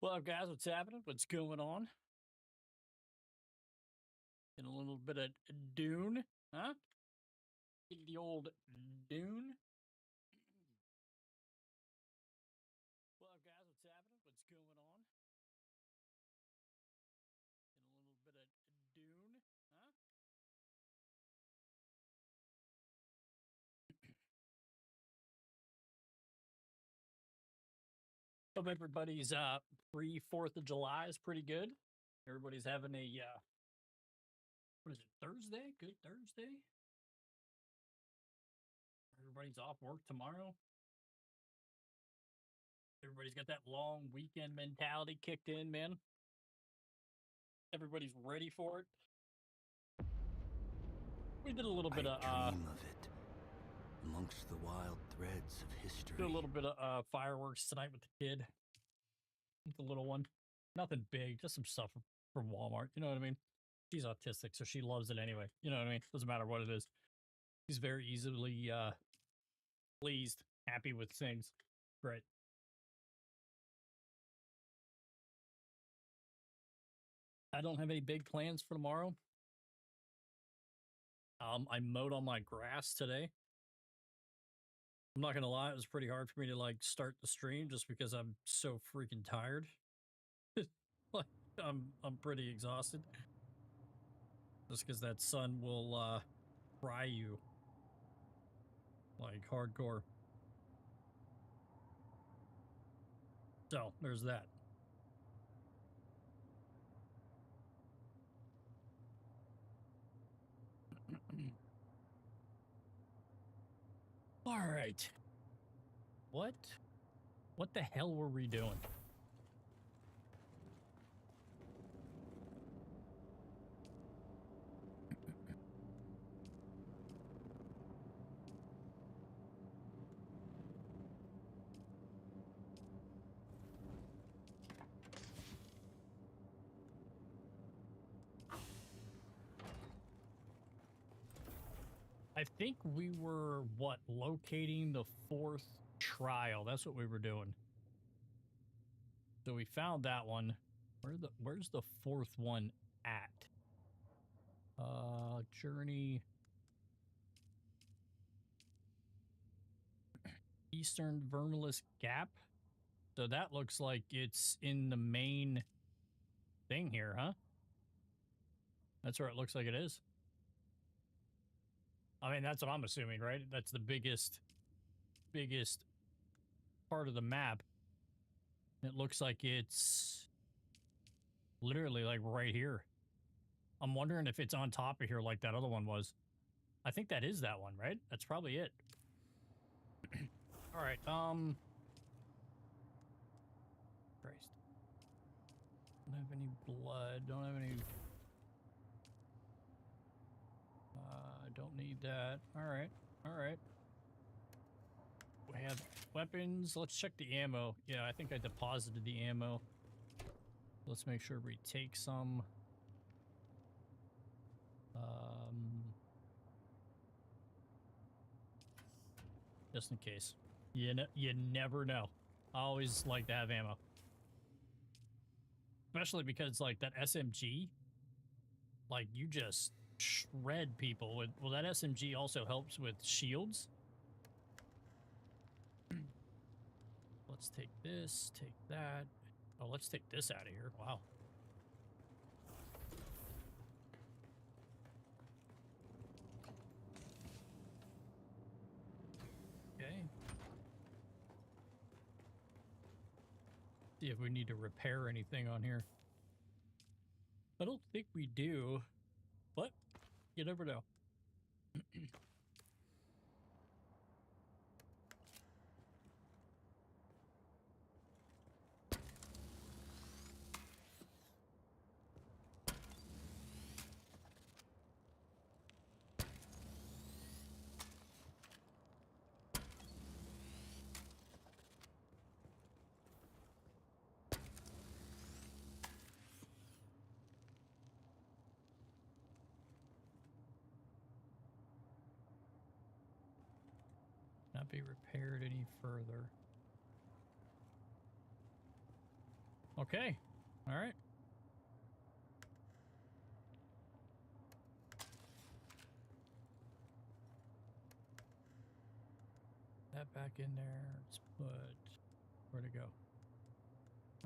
Well, guys, what's happening? What's going on? In a little bit of Dune, huh? Get the old Dune. Well, guys, what's happening? What's going on? In a little bit of Dune, huh? Hope everybody's pre-4th of July is pretty good. Everybody's having a what is it, Thursday? Good Thursday. Everybody's off work tomorrow. Everybody's got that long weekend mentality kicked in, man. Everybody's ready for it. We did a little bit of dream of it amongst the wild threads of history. did a little bit of fireworks tonight with the kid. The little one. Nothing big, just some stuff from Walmart. You know what I mean? She's autistic, so she loves it anyway. You know what I mean? Doesn't matter what it is. She's very easily pleased, happy with things. Great. I don't have any big plans for tomorrow. I mowed on my grass today. I'm not gonna lie, it was pretty hard for me to like start the stream just because I'm so freaking tired. Like I'm pretty exhausted. Just because that sun will fry you like hardcore. So there's that. All right. What the hell were we doing? I think we were, what, locating the 4th trial. That's what we were doing. So we found that one. Where's the 4th one at? Journey. Eastern Vermilus Gap. So that looks like it's in the main thing here, huh? That's where it looks like it is. I mean, that's what I'm assuming, right? That's the biggest part of the map. It looks like it's literally like right here. I'm wondering if it's on top of here like that other one was. I think that is that one, right? That's probably it. All right, Christ. Don't have any blood, don't have any... don't need that. All right. We have weapons. Let's check the ammo. Yeah, I think I deposited the ammo. Let's make sure we take some. Just in case. You never know. I always like to have ammo. Especially because, like, that SMG, like, you just shred people with... Well, that SMG also helps with shields. Let's take this, take that. Oh, let's take this out of here. Wow. Okay. See if we need to repair anything on here. I don't think we do, but you never know. Not be repaired any further. Okay. All right. That back in there. Let's put... Where'd it go?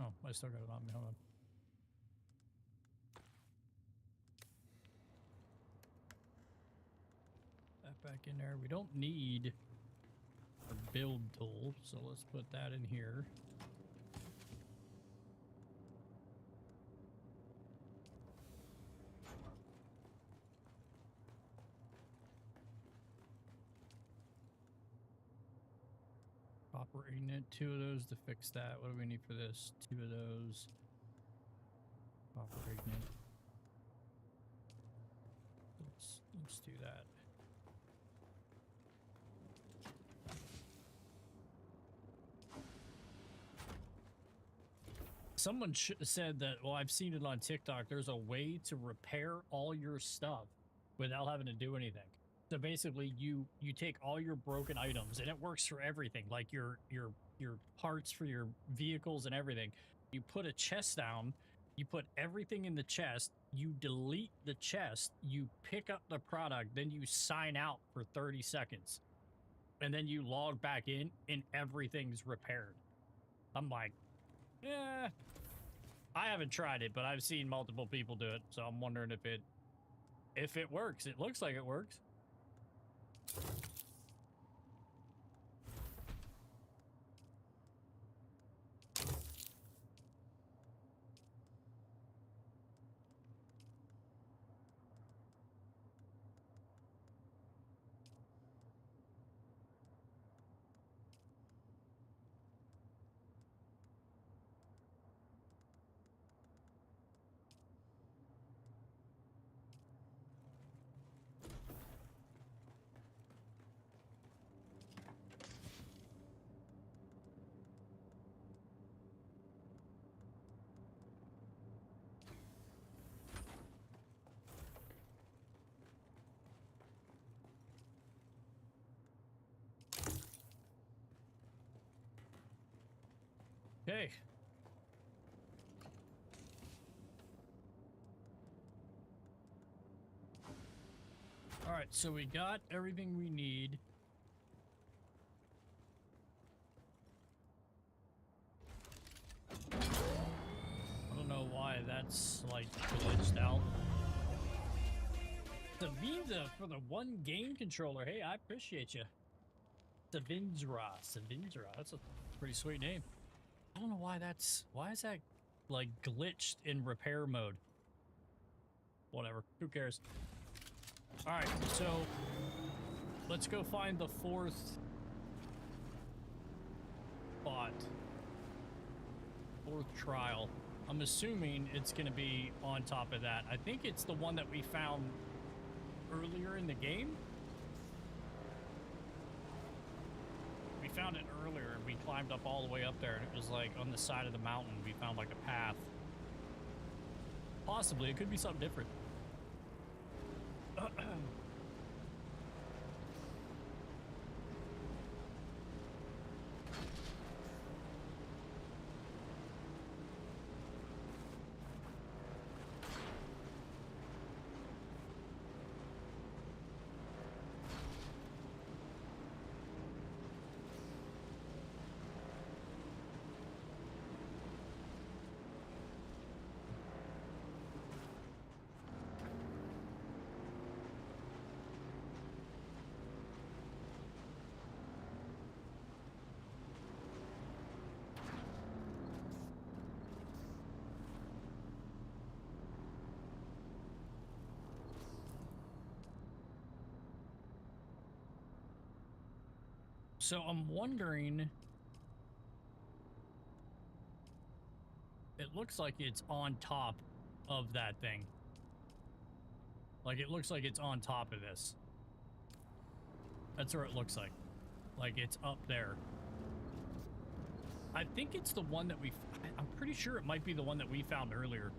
Oh, I still got it on me. Hold on. That back in there. We don't need our build tool, so let's put that in here. Copper ignite, 2 of those to fix that. What do we need for this? 2 of those. Copper ignite. Let's do that. Someone said that, well, I've seen it on TikTok, there's a way to repair all your stuff without having to do anything. So basically, you take all your broken items, and it works for everything, like your parts for your vehicles and everything. You put a chest down, you put everything in the chest, you delete the chest, you pick up the product, then you sign out for 30 seconds. And then you log back in, and everything's repaired. I'm like, yeah, I haven't tried it, but I've seen multiple people do it, so I'm wondering if it works. It looks like it works. Okay. All right, so we got everything we need. I don't know why that's like glitched out. Savinza for the 1 game controller. Hey, I appreciate you. Savinzra. That's a pretty sweet name. I don't know why why is that like glitched in repair mode? Whatever, who cares? All right, so let's go find the 4th spot. 4th trial. I'm assuming it's going to be on top of that. I think it's the one that we found earlier in the game. We found it earlier and we climbed up all the way up there, and it was like on the side of the mountain. We found like a path. Possibly, it could be something different. So I'm wondering, it looks like it's on top of that thing. Like it looks like it's on top of this. That's where it looks like. Like it's up there. I think it's the one that I'm pretty sure it might be the one that we found earlier.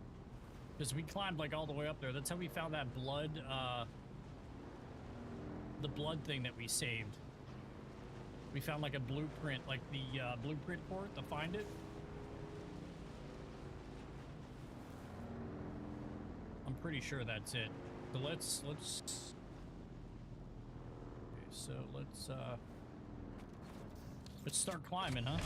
Because we climbed like all the way up there. That's how we found that blood, the blood thing that we saved. We found like a blueprint, like the blueprint for it to find it. pretty sure that's it. So let's okay, so let's start climbing, huh?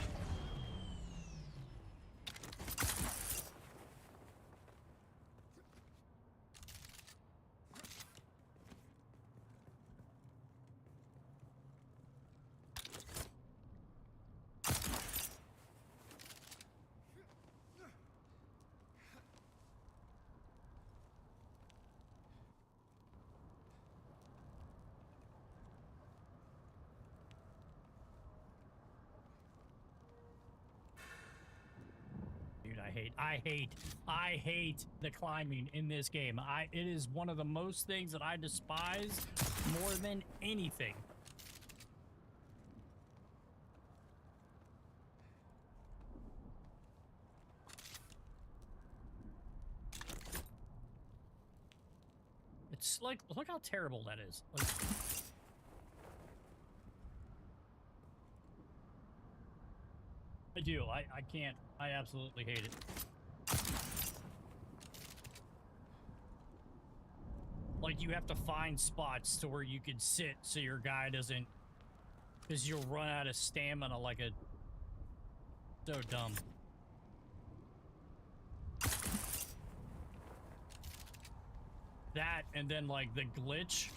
I hate the climbing in this game. It is one of the most things that I despise more than anything. It's like, look how terrible that is. Like, I do. I can't. I absolutely hate it. Like, you have to find spots to where you can sit so your guy doesn't... Because you'll run out of stamina like a... So dumb. That, and then, like, the glitch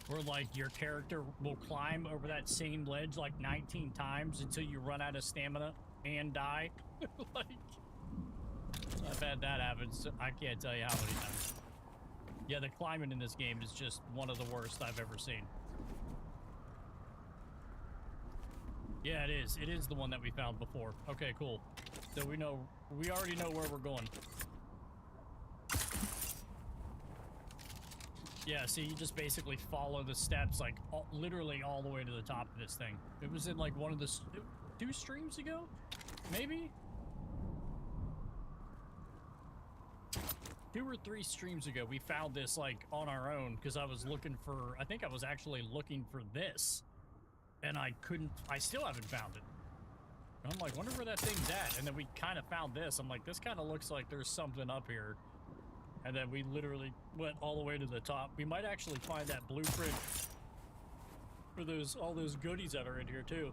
where, like, your character will climb over that same ledge, like, 19 times until you run out of stamina and die. Like, I've had that happen. So I can't tell you how many times. Yeah, the climbing in this game is just one of the worst I've ever seen. Yeah, it is. It is the one that we found before. Okay, cool. So we already know where we're going. Yeah, so you just basically follow the steps, like, literally all the way to the top of this thing. It was in, like, one of the... 2 streams ago? Maybe? 2 or 3 streams ago, we found this, like, on our own, because I was looking for... I think I was actually looking for this. And I couldn't... I still haven't found it. And I'm like, wonder where that thing's at. And then we kind of found this. I'm like, this kind of looks like there's something up here. And then we literally went all the way to the top. We might actually find that blueprint for all those goodies that are in here, too.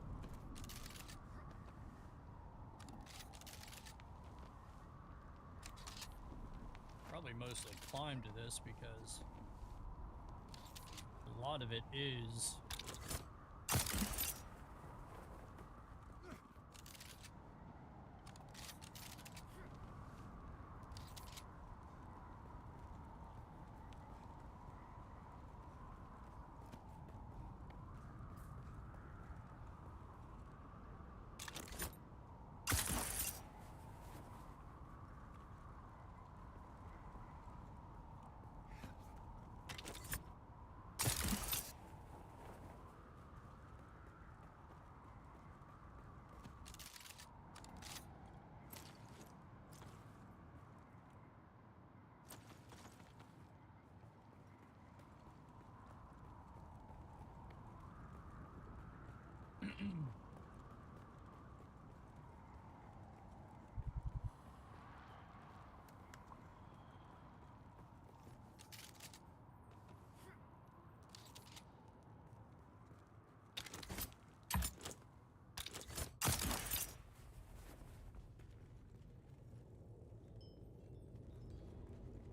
Probably mostly climb to this because a lot of it is...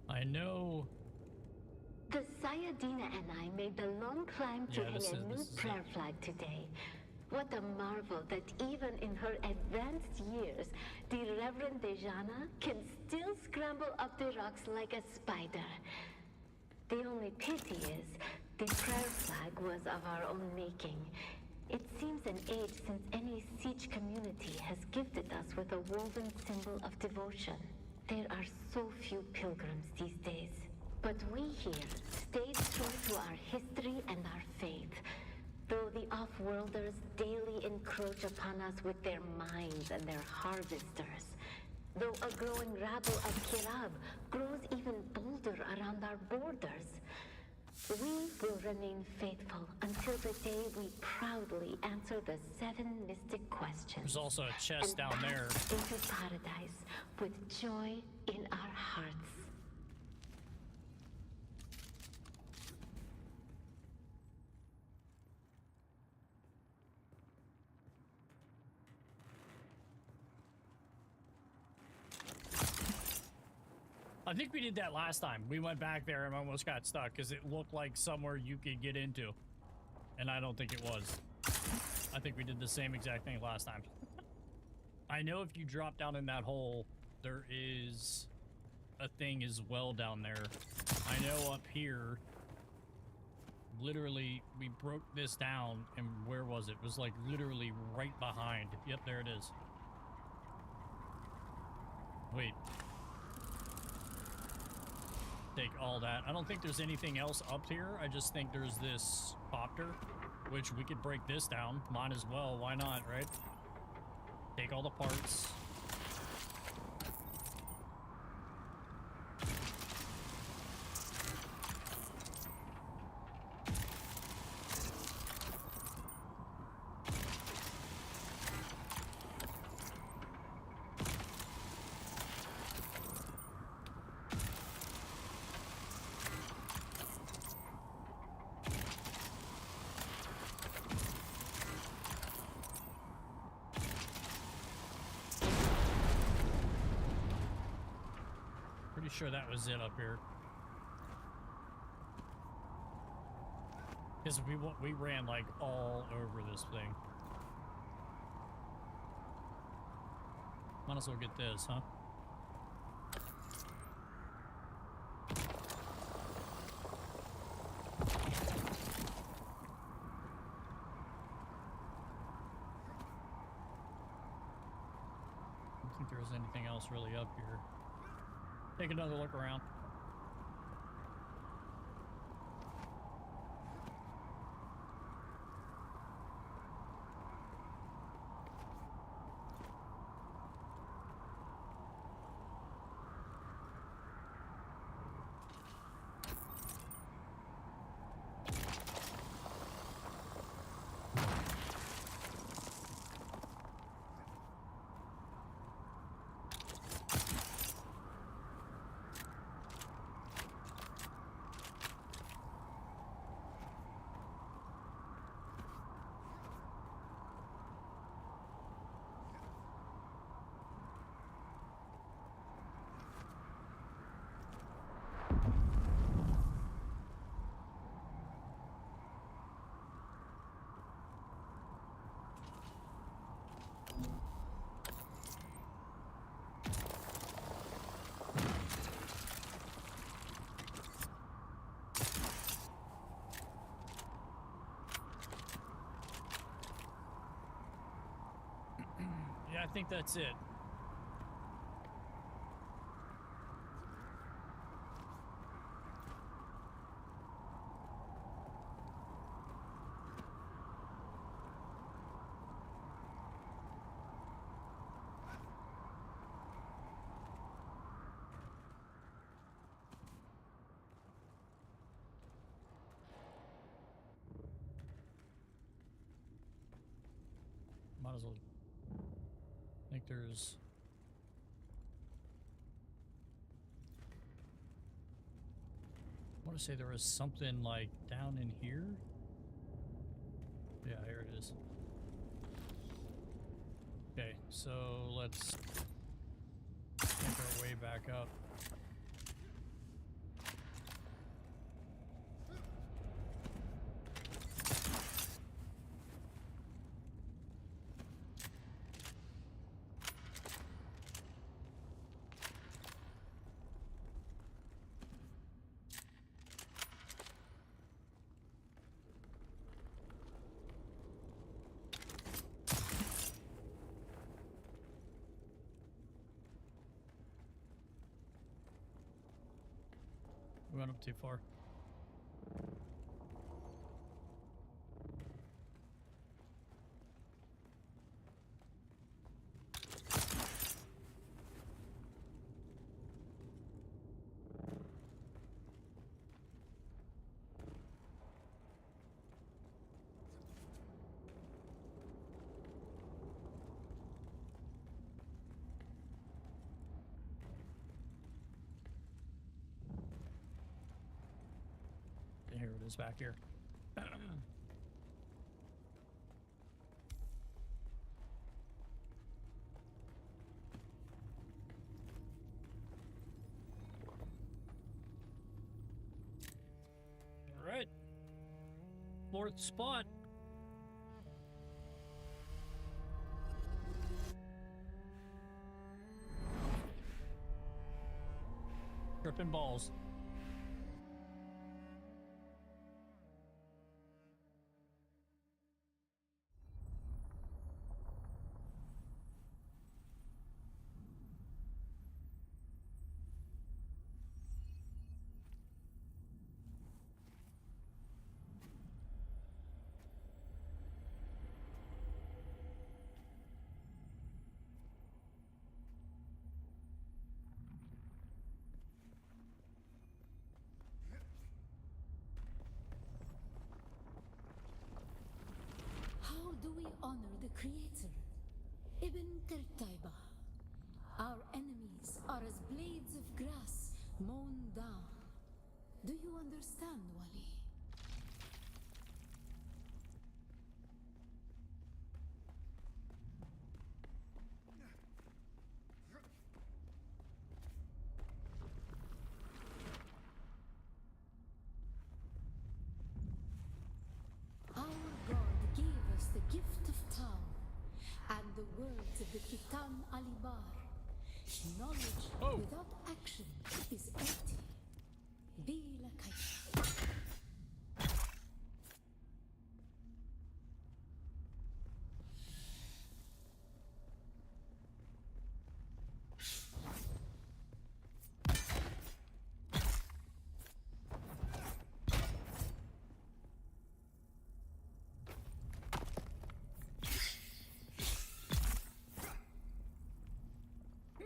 I know. The Sayadina and I made the long climb to hang a new prayer flag today. What a marvel that even in her advanced years, the Reverend Dejana can still scramble up the rocks like a spider. The only pity is, the prayer flag was of our own making. It seems an age since any siege community has gifted us with a woven symbol of devotion. There are so few pilgrims these days. But we here stayed true to our history and our faith. Though the off-worlders daily encroach upon us with their mines and their harvesters. Though a growing rabble of Kirab grows even bolder around our borders. We will remain faithful until the day we proudly answer the 7 mystic questions. There's also a chest down there. Into paradise with joy in our hearts. I think we did that last time. We went back there and almost got stuck because it looked like somewhere you could get into. And I don't think it was. I think we did the same exact thing last time. I know if you drop down in that hole, there is a thing as well down there. I know up here, literally, we broke this down, and where was it? It was like literally right behind. Yep, there it is. Wait. Take all that. I don't think there's anything else up here. I just think there's this copter, which we could break this down. Might as well. Why not, right? Take all the parts. Pretty sure that was it up here. Because we ran like all over this thing. Might as well get this, huh? I don't think there was anything else really up here. Take another look around. Yeah, I think that's it. Might as well. I think there's. I want to say there was something like down in here. Yeah, here it is. Okay, so let's make our way back up. We went up too far. Here it is back here. 4th spot. Tripping balls. How do we honor the Creator? Ibn Qurtayba. Our enemies are as blades of grass mown down. Do you understand, Wali? Our God gave us the gift of Tao and the words of the Kitam Alibar. Knowledge without action is empty. Be like I.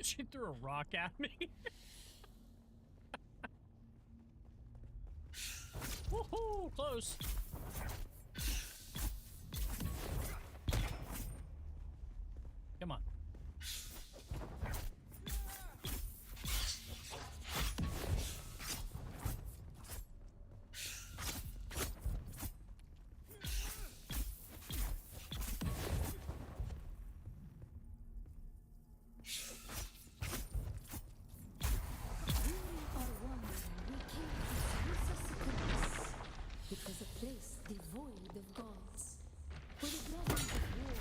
She threw a rock at me. Woohoo! Close. Come on. Because a place devoid of gods, where the dragons of war,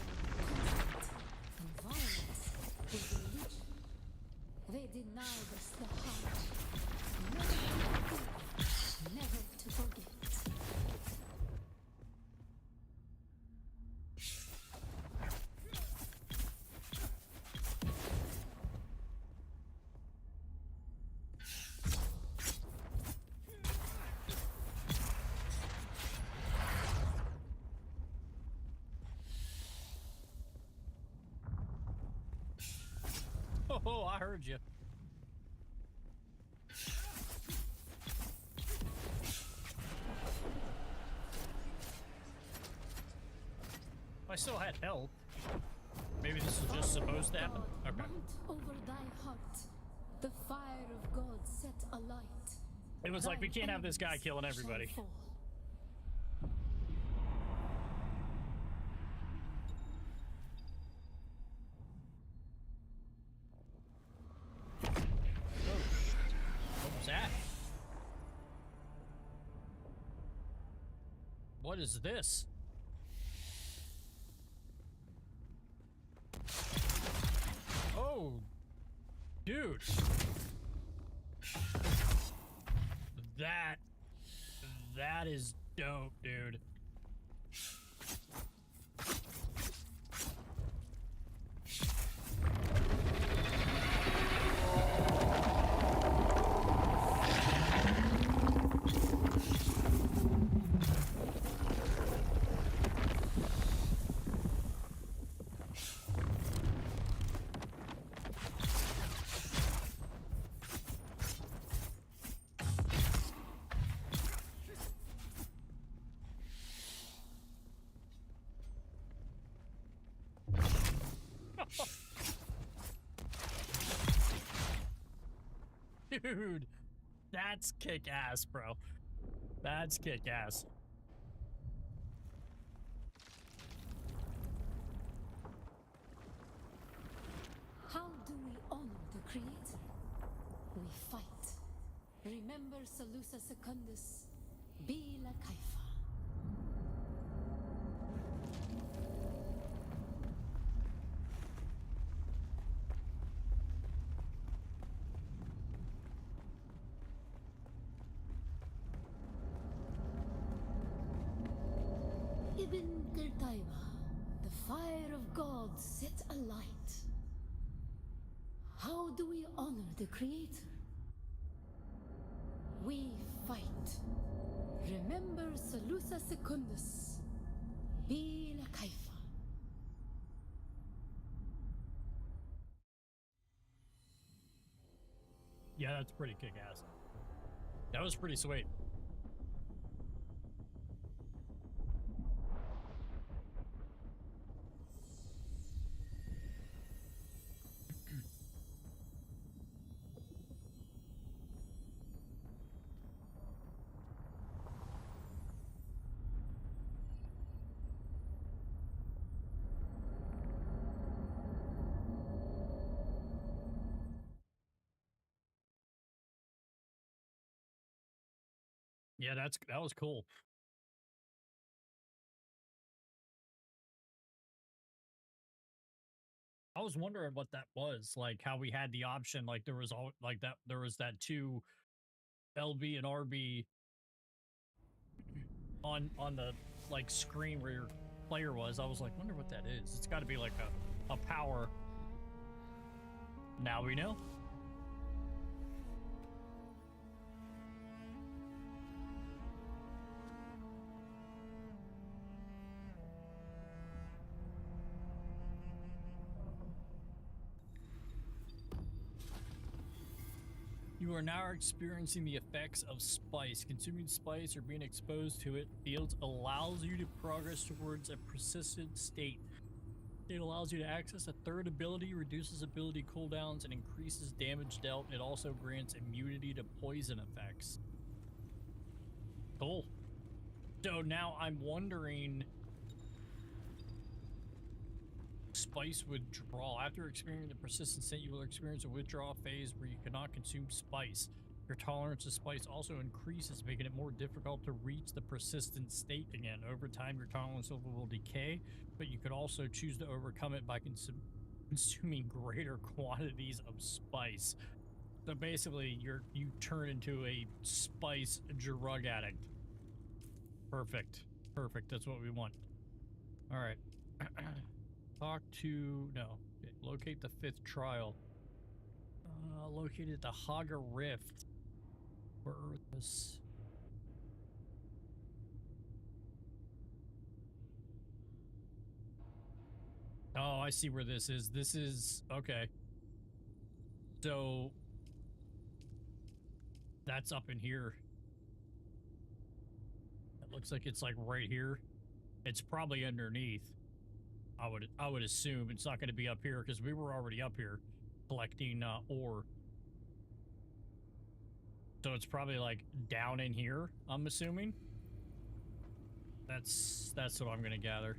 conflict, and violence was religion. They denied us the heart, never to forgive, never to forget. Oh, I heard you. I still had health. Maybe this is just supposed to happen? Okay. Mount over thy heart, the fire of God set alight. It was like, we can't have this guy Enemies killing shall everybody. fall. What was that? What is this? Oh, dude. That is dope, dude. Dude, that's kick-ass, bro. That's kick-ass. How do we honor the Creator? We fight. Remember Salusa Secundus, be like Haifa. Ibn Qurtayba, the fire of God set alight. How do we honor the Creator? We fight. Remember Salusa Secundus. Bila Kaifa. Yeah, that's pretty kick-ass. That was pretty sweet. Yeah, that was cool. I was wondering what that was, like how we had the option, like there was all like that there was that two LB and RB on the like screen where your player was. I was like, wonder what that is. It's got to be like a power. Now we know. You are now experiencing the effects of spice. Consuming spice or being exposed to it fields allows you to progress towards a persistent state. It allows you to access a third ability, reduces ability cooldowns, and increases damage dealt. It also grants immunity to poison effects. Cool. So now I'm wondering... Spice withdrawal. After experiencing the persistent state, you will experience a withdrawal phase where you cannot consume spice. Your tolerance to spice also increases, making it more difficult to reach the persistent state again. Over time, your tolerance level will decay, but you could also choose to overcome it by consuming greater quantities of spice. So basically, you turn into a spice drug addict. Perfect. Perfect. That's what we want. All right. Talk to... No. Okay. Locate the 5th trial. Located the Haga Rift. Where Earth is... Oh, I see where this is. This is... Okay. So... That's up in here. It looks like it's like right here. It's probably underneath. I would assume it's not going to be up here because we were already up here collecting ore. So it's probably like down in here, I'm assuming. That's what I'm going to gather.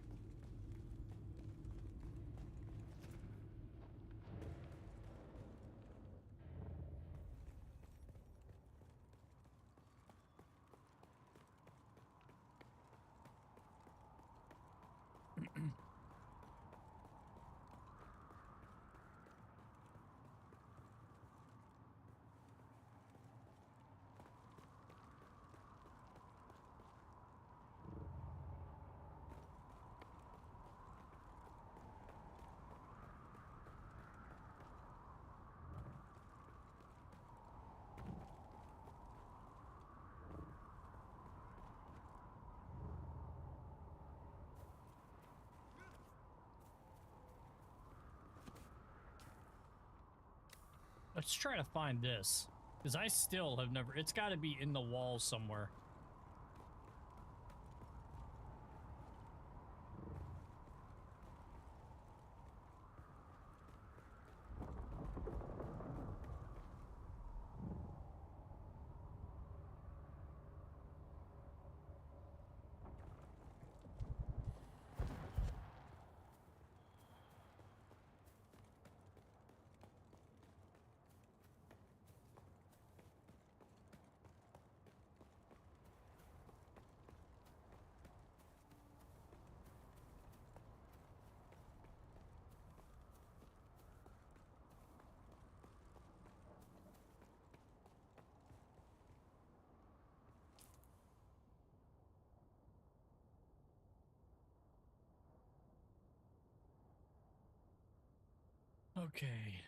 Let's try to find this, because I still have never... It's got to be in the wall somewhere. Okay.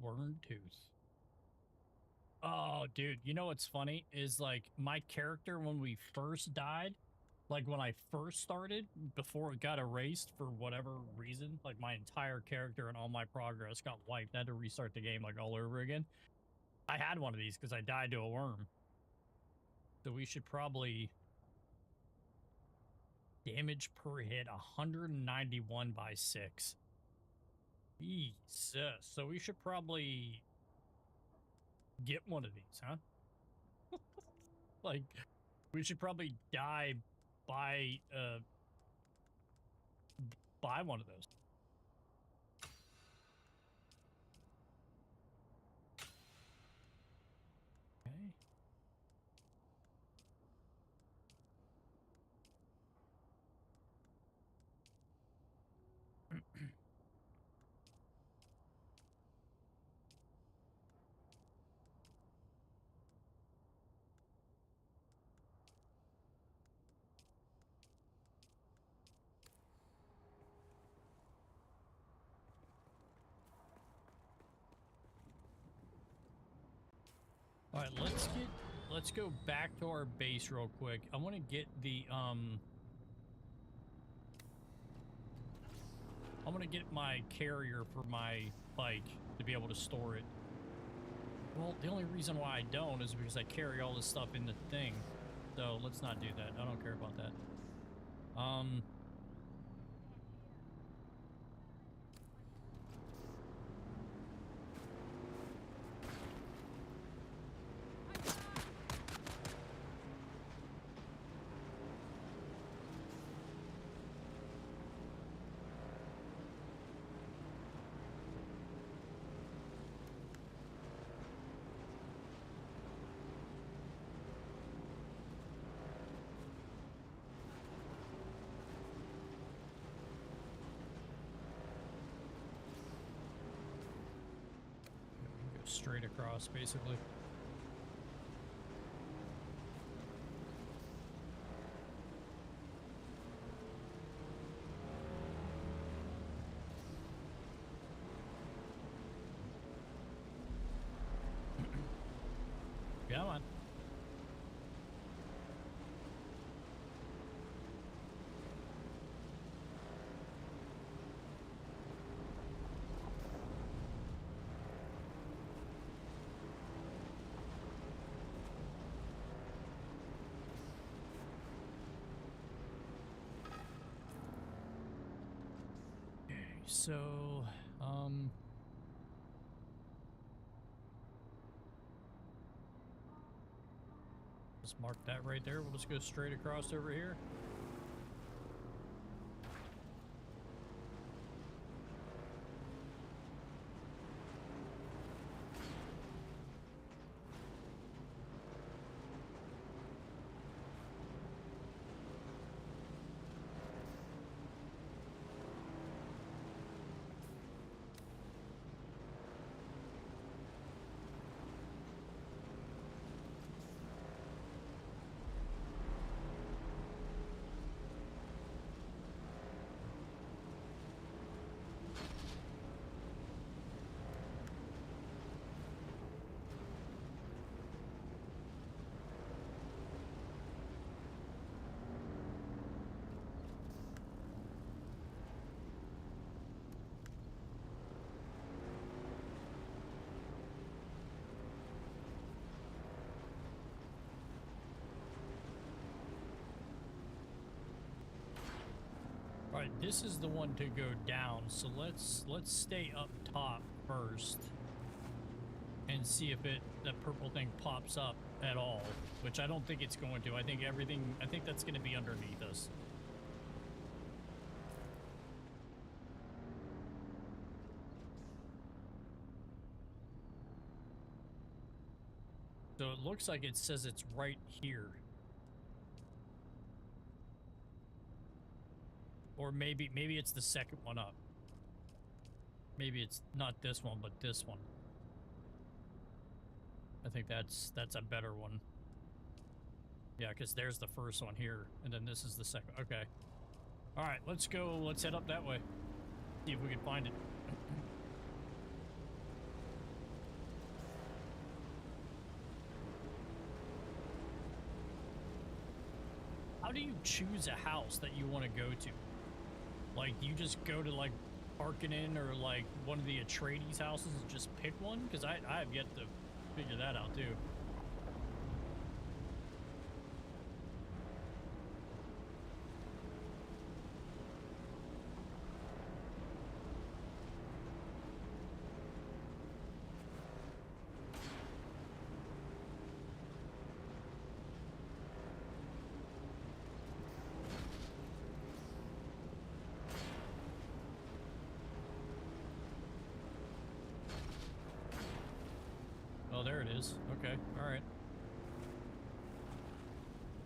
Worm tooth. Oh, dude, you know what's funny is like my character when we first died, like when I first started, before it got erased for whatever reason, like my entire character and all my progress got wiped. I had to restart the game like all over again. I had one of these because I died to a worm. So we should probably damage per hit 191 by 6. Jesus. So we should probably get one of these, huh? Like we should probably die by buy one of those. Okay. All right, let's go back to our base real quick. I want to get the I want to get my carrier for my bike to be able to store it. Well, the only reason why I don't is because I carry all this stuff in the thing. So let's not do that. I don't care about that. Straight across, basically. Come on. So, just mark that right there. We'll just go straight across over here. All right, this is the one to go down. So let's stay up top first and see if that purple thing pops up at all, which I don't think it's going to. I think that's going to be underneath us. So it looks like it says it's right here. Or maybe it's the second one up. Maybe it's not this one, but this one. I think that's a better one. Yeah, because there's the first one here, and then this is the second. Okay. All right, let's go. Let's head up that way. See if we can find it. How do you choose a house that you want to go to? Like, you just go to, like, Parking Inn or, like, one of the Atreides houses and just pick one? Because I have yet to figure that out, too. Oh, there it is. Okay, all right.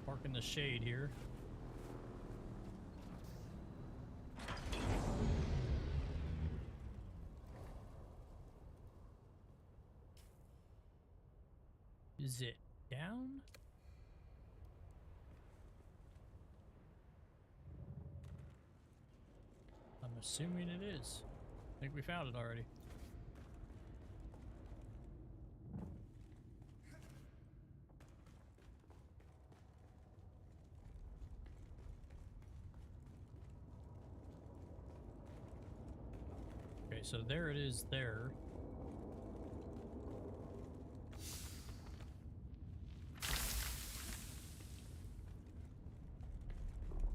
Park in the shade here. Is it down? I'm assuming it is. I think we found it already. Okay, so there it is there.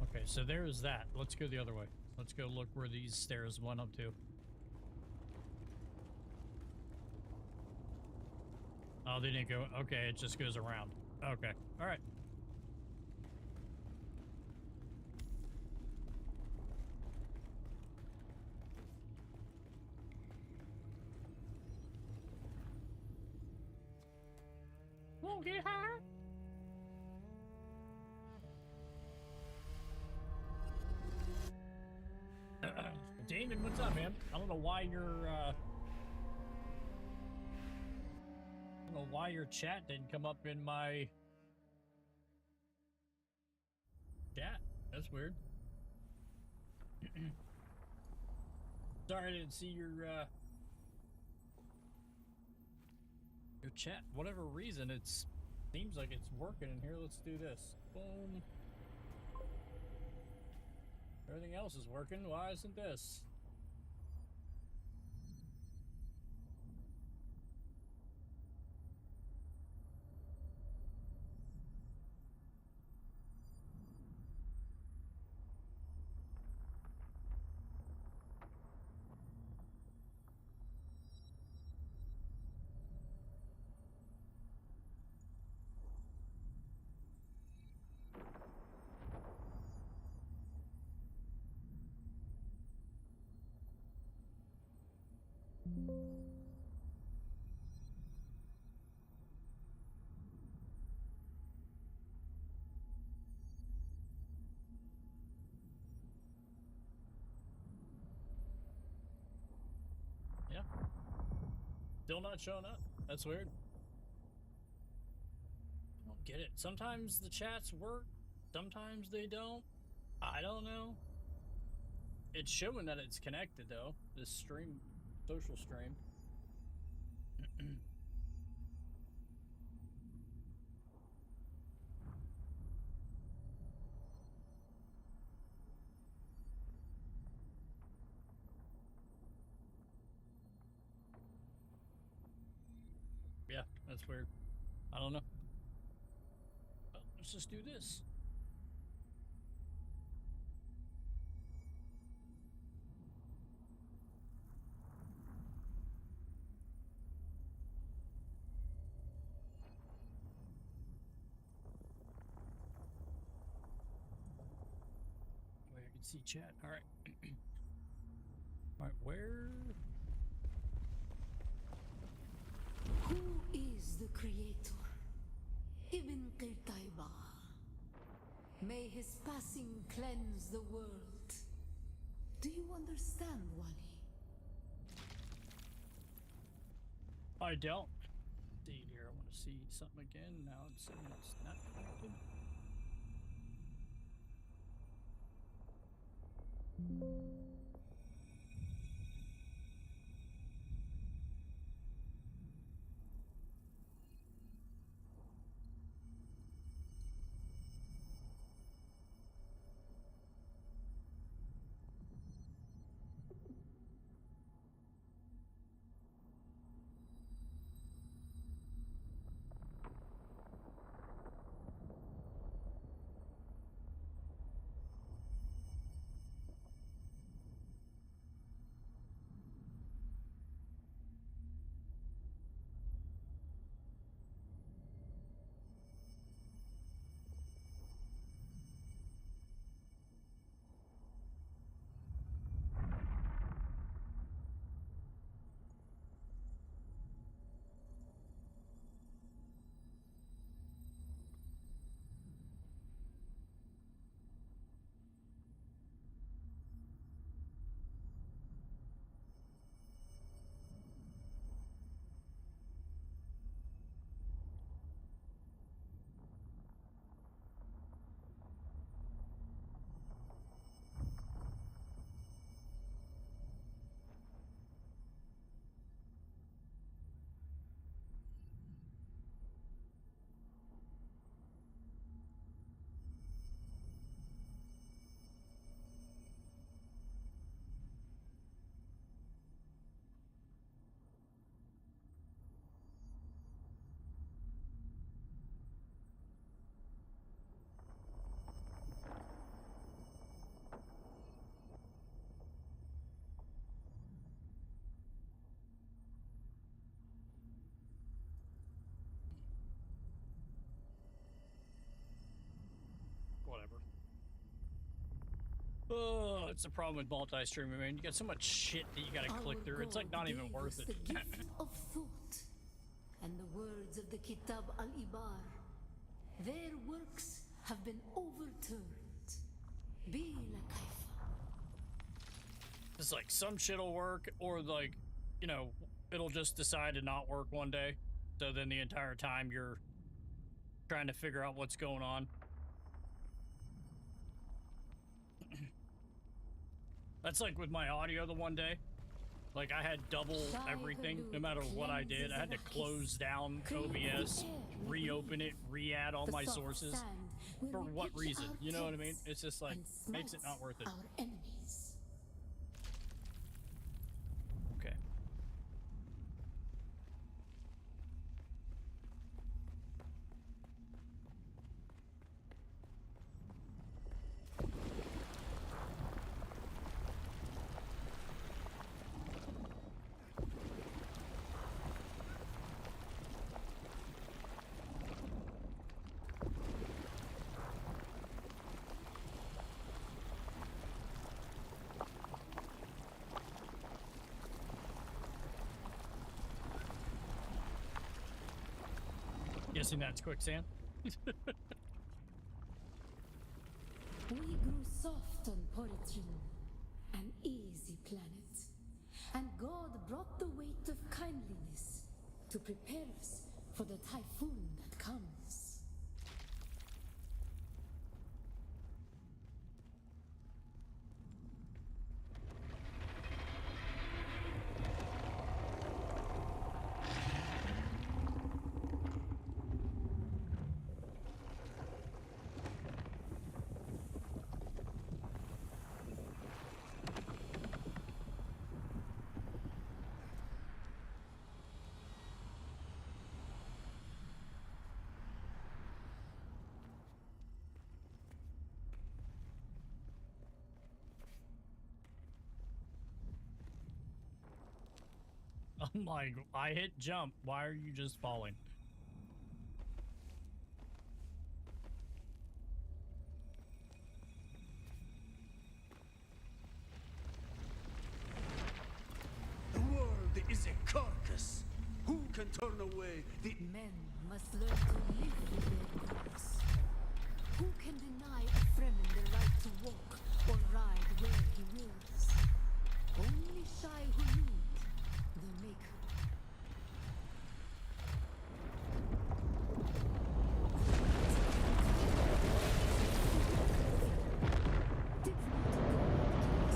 Okay, so there's that. Let's go the other way. Let's go look where these stairs went up to. Oh, they didn't go. Okay, it just goes around. Okay, all right. Won't get high. Damon, what's up, man? I don't know why your chat didn't come up in my chat. That's weird. Sorry, I didn't see your chat. Whatever reason, it seems like it's working in here. Let's do this. Boom. Everything else is working. Why isn't this? Yeah. Still not showing up. That's weird. I don't get it. Sometimes the chats work, sometimes they don't. I don't know. It's showing that it's connected though. This stream, social stream. Yeah, that's weird. I don't know. But let's just do this. Way I can see chat. All right. All right, where? Who is the creator? Ibn Qirtaiba. May his passing cleanse the world. Do you understand, Wally? I don't. See here, I want to see something again. Now it's saying it's not connected. Whatever. Oh, it's a problem with multi-streaming, man. You got so much shit that you gotta click through. It's like not even worth it. The gift of thought, and the words of the Kitab al-Ibar. Their works have been overturned. Be like It's like some shit'll work, or like, you know, it'll just decide to not work one day. So then the entire time you're trying to figure out what's going on. That's like with my audio the one day. Like I had double everything, no matter what I did. I had to close down OBS, reopen it, re-add all my sources. For what reason? You know what I mean? It's just like, makes it not worth it. Okay. Guessing that's quicksand. We grew soft on Poritrin, an easy planet, and God brought the weight of kindliness to prepare us for the typhoon that comes. I'm like, I hit jump. Why are you just falling? The world is a carcass. Who can turn away the... Men must learn to live with their goals. Who can deny a Fremen the right to walk or ride where he wills? Only Shai Hulud, the Maker. Did not God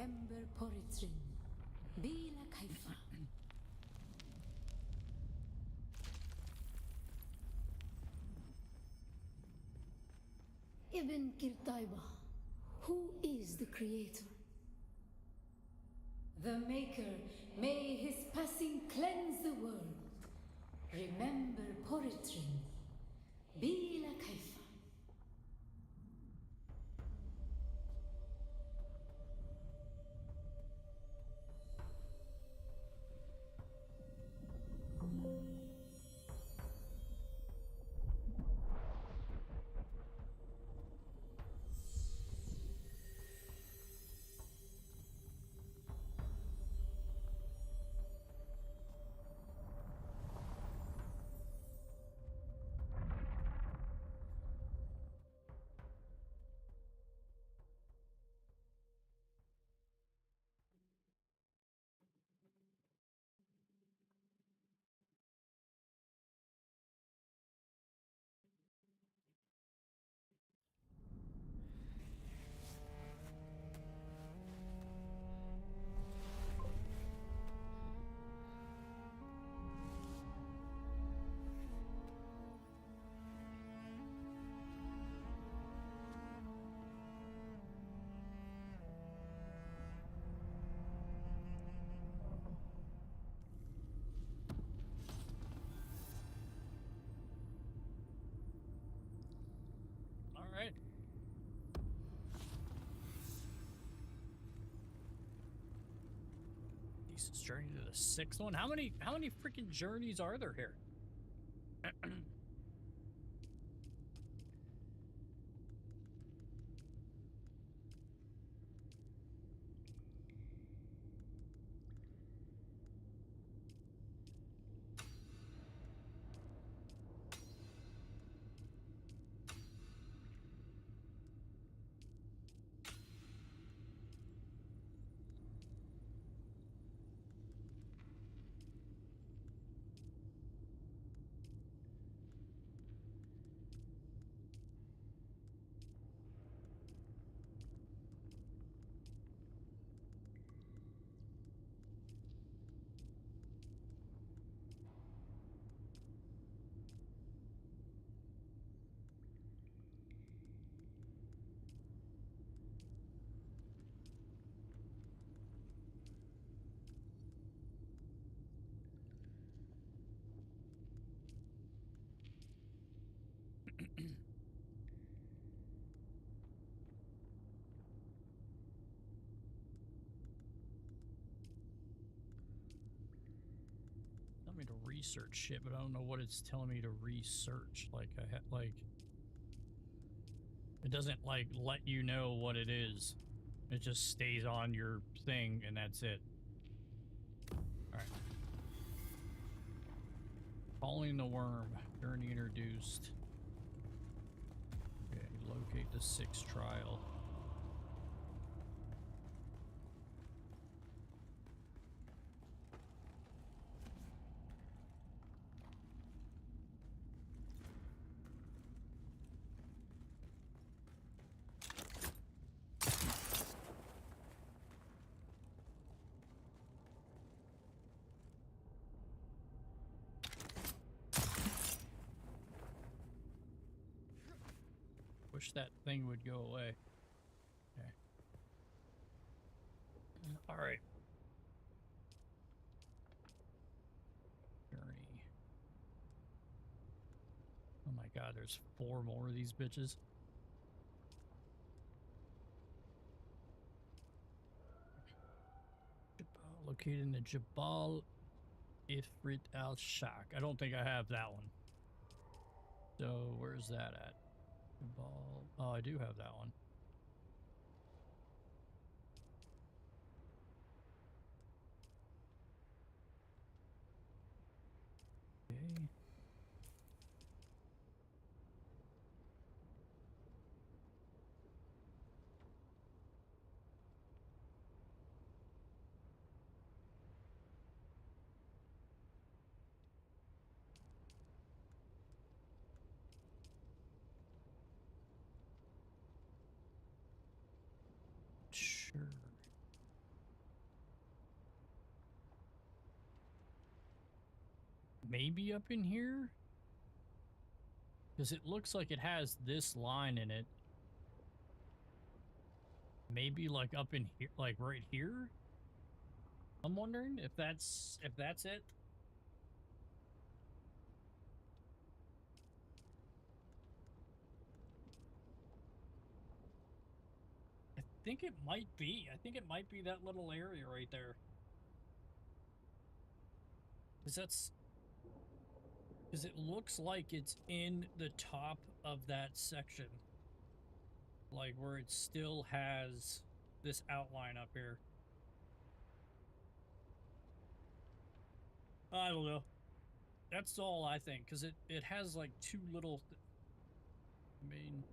Remember Poritrin. Bila Kaifa. Ibn Kirtaiba. Who is the creator? The Maker, may his passing cleanse the world. Remember Poritrin. Bila Kaifa. All right. Jesus, journey to the sixth one. How many freaking journeys are there here? Tell me to research shit, but I don't know what it's telling me to research. Like it doesn't like let you know what it is. It just stays on your thing and that's it. All right. Following the worm. Journey introduced. Okay, locate the sixth trial. Wish that thing would go away. Okay. All right. Journey. Oh my god, there's 4 more of these bitches. Located in the Jabal Ifrit al-Shak. I don't think I have that one. So where's that at? Jabal. Oh, I do have that one. Okay. Sure. maybe up in here? Because it looks like it has this line in it. Maybe like up in here, like right here? I'm wondering if that's it. I think it might be. I think it might be that little area right there. Because it looks like it's in the top of that section. Like where it still has this outline up here. I don't know. That's all I think, because it has like two little... I mean,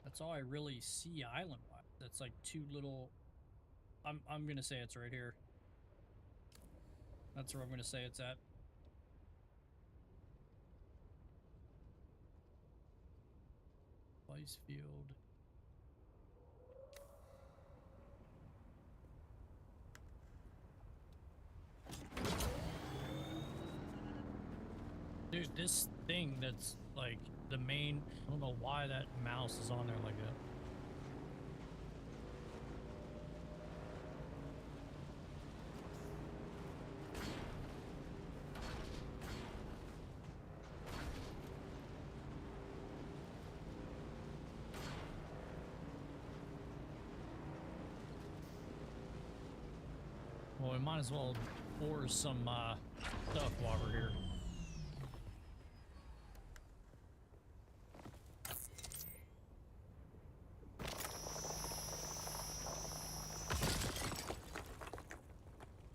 that's all I really see island-wise. That's like two little... I'm gonna say it's right here. That's where I'm gonna say it's at. Ice field. Dude, this thing that's like the main... I don't know why that mouse is on there like that. Well, we might as well pour some stuff while we're here.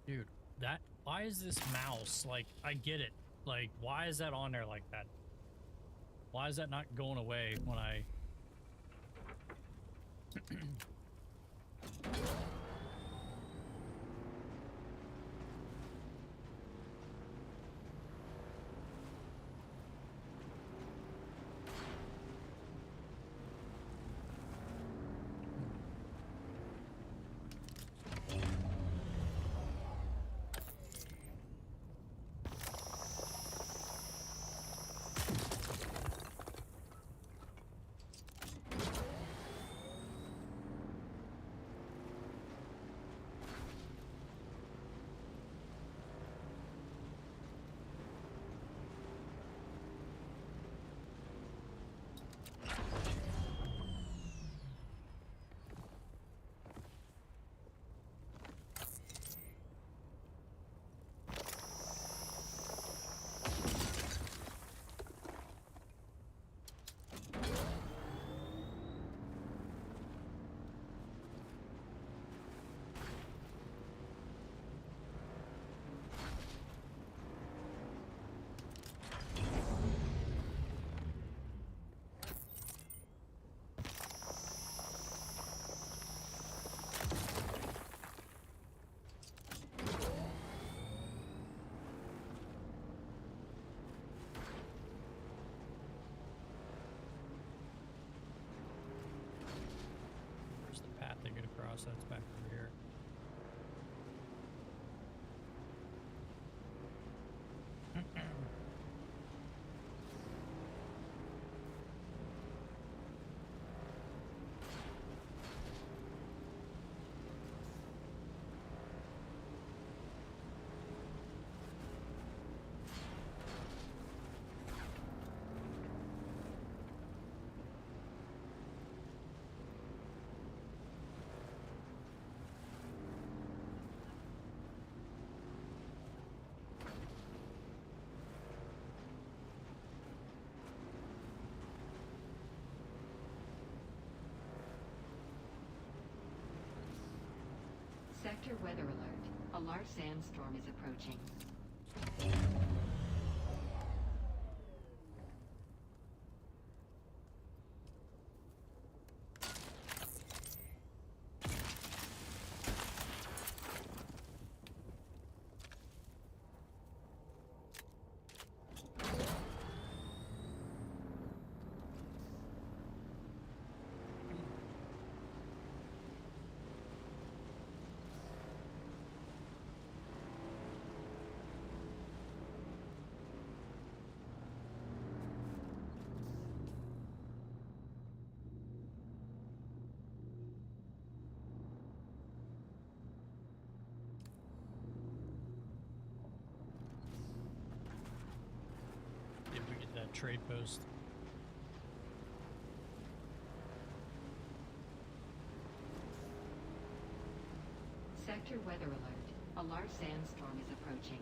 Dude, why is this mouse, like, I get it. Like, why is that on there like that? Why is that not going away when I... Where's the path they get across? That's back over here. Sector weather alert. A large sandstorm is approaching. trade post. Sector weather alert. A large sandstorm is approaching.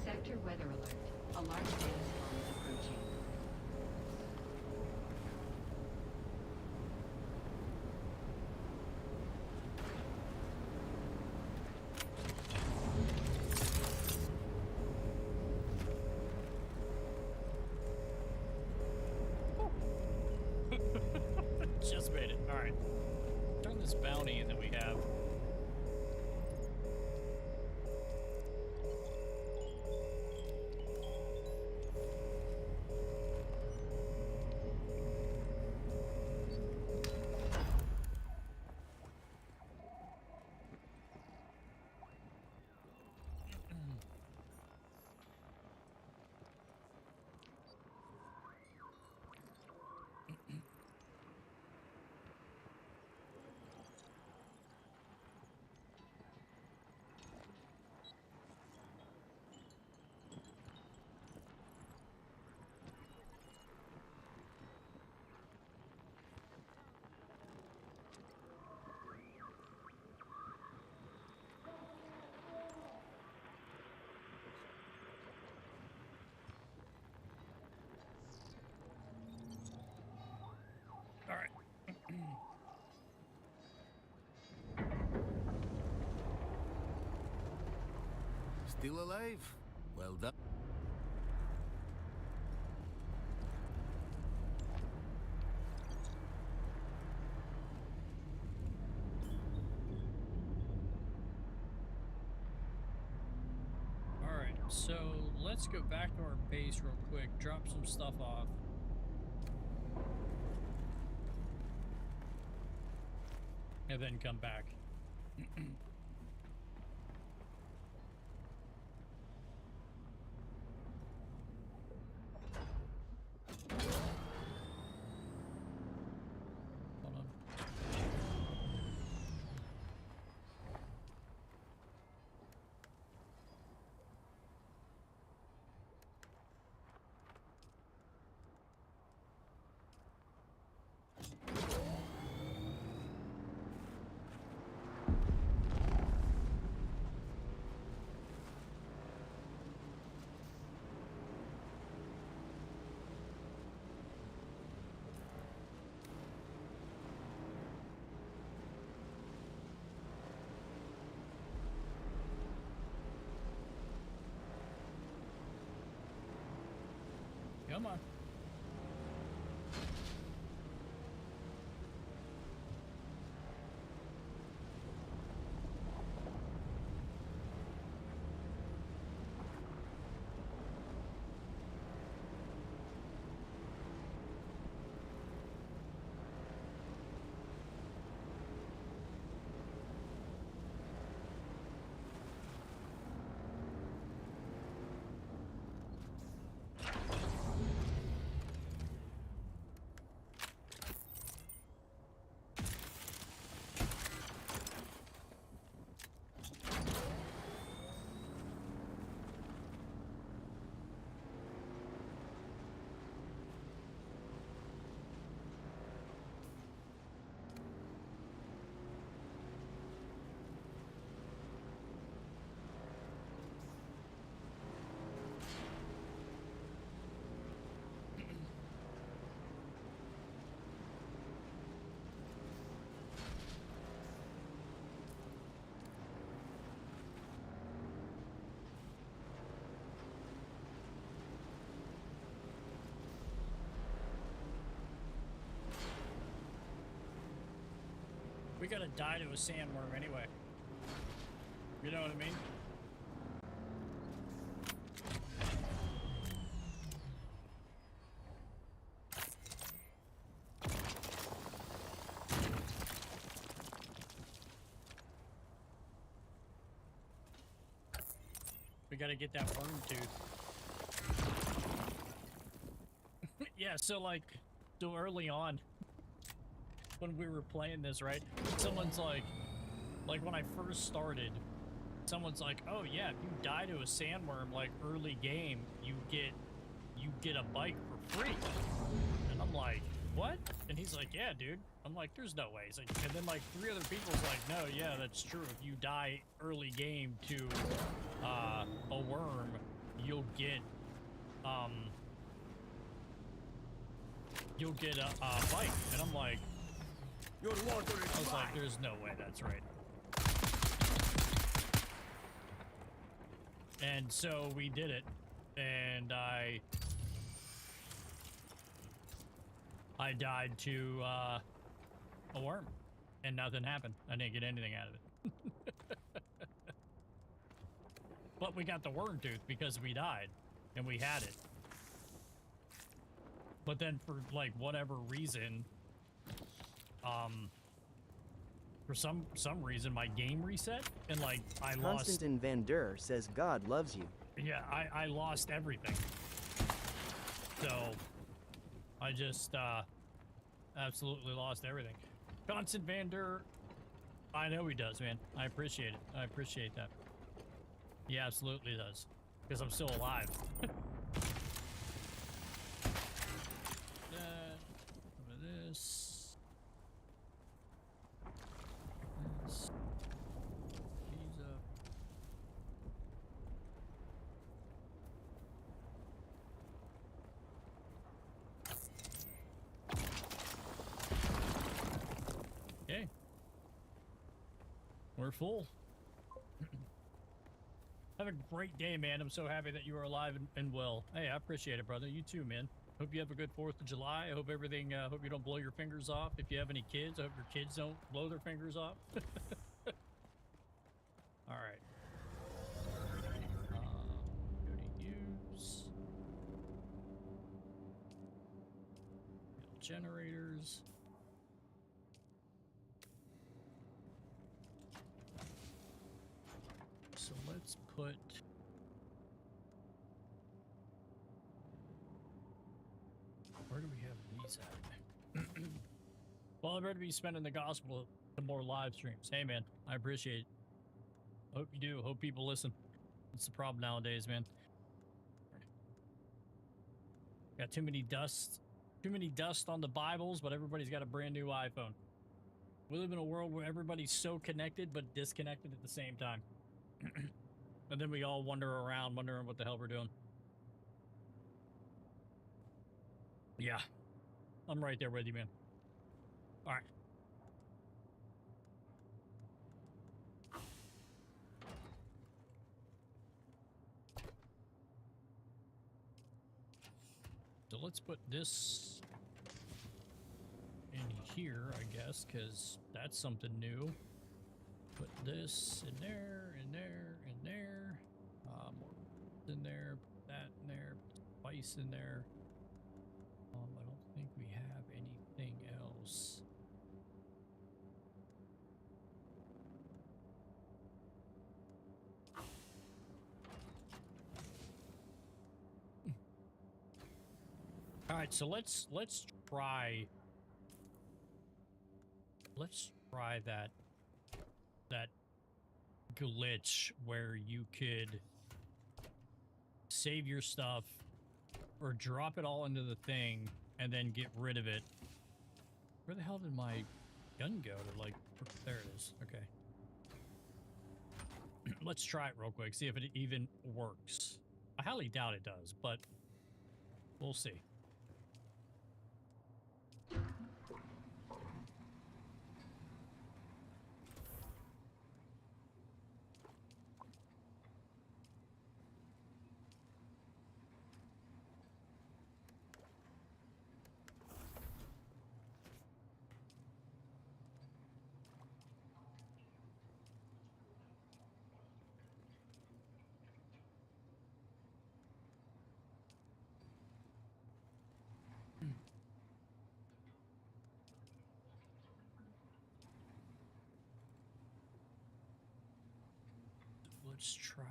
Sector weather alert. A large sandstorm is approaching. Just made it. All right. Turn this bounty that we have. All right. Still alive? Well done. All right. So let's go back to our base real quick. Drop some stuff off. And then come back. Hold on. Come on. gotta die to a sandworm anyway. You know what I mean? We gotta get that worm tooth. Yeah, so like, so early on, when we were playing this, right? Someone's like when I first started, someone's like, oh yeah, if you die to a sandworm, like early game, you get a bike for free. And I'm like, what? And he's like, yeah, dude. I'm like, there's no way. He's like, and then like 3 other people's like, no, yeah, that's true. If you die early game to a worm, you'll get a bike. And I'm like, Your water is I was like, mine. there's no way that's right. And so we did it, and I died to a worm, and nothing happened. I didn't get anything out of it. But we got the worm tooth because we died, and we had it. But then for like whatever reason, for some reason my game reset, and like I lost. Constantin Van Der says God loves you. Yeah, I lost everything. So I just absolutely lost everything. Constant Vander, I know he does, man. I appreciate it. I appreciate that. He absolutely does. Because I'm still alive. Some of this. This. These up. Okay. We're full. Have a great day, man. I'm so happy that you are alive and well. Hey, I appreciate it, brother. You too, man. Hope you have a good 4th of July. I hope everything, hope you don't blow your fingers off. If you have any kids, I hope your kids don't blow their fingers off. All right. Go to use. Build generators. So let's put where do we have these at? Well, I better be spending the gospel to more live streams. Hey man, I appreciate it. Hope you do. Hope people listen. It's the problem nowadays, man. Got too many dust on the Bibles, but everybody's got a brand new iPhone. We live in a world where everybody's so connected but disconnected at the same time. And then we all wander around wondering what the hell we're doing. Yeah. I'm right there with you, man. All right. So let's put this in here, I guess, because that's something new. Put this in there, in there, in there. More in there, put that in there, put spice in there. I don't think we have anything else. All right, so let's try that glitch where you could save your stuff or drop it all into the thing and then get rid of it. Where the hell did my gun go to, like, there it is. Okay. Let's try it real quick, see if it even works. I highly doubt it does, but we'll see. Let's try.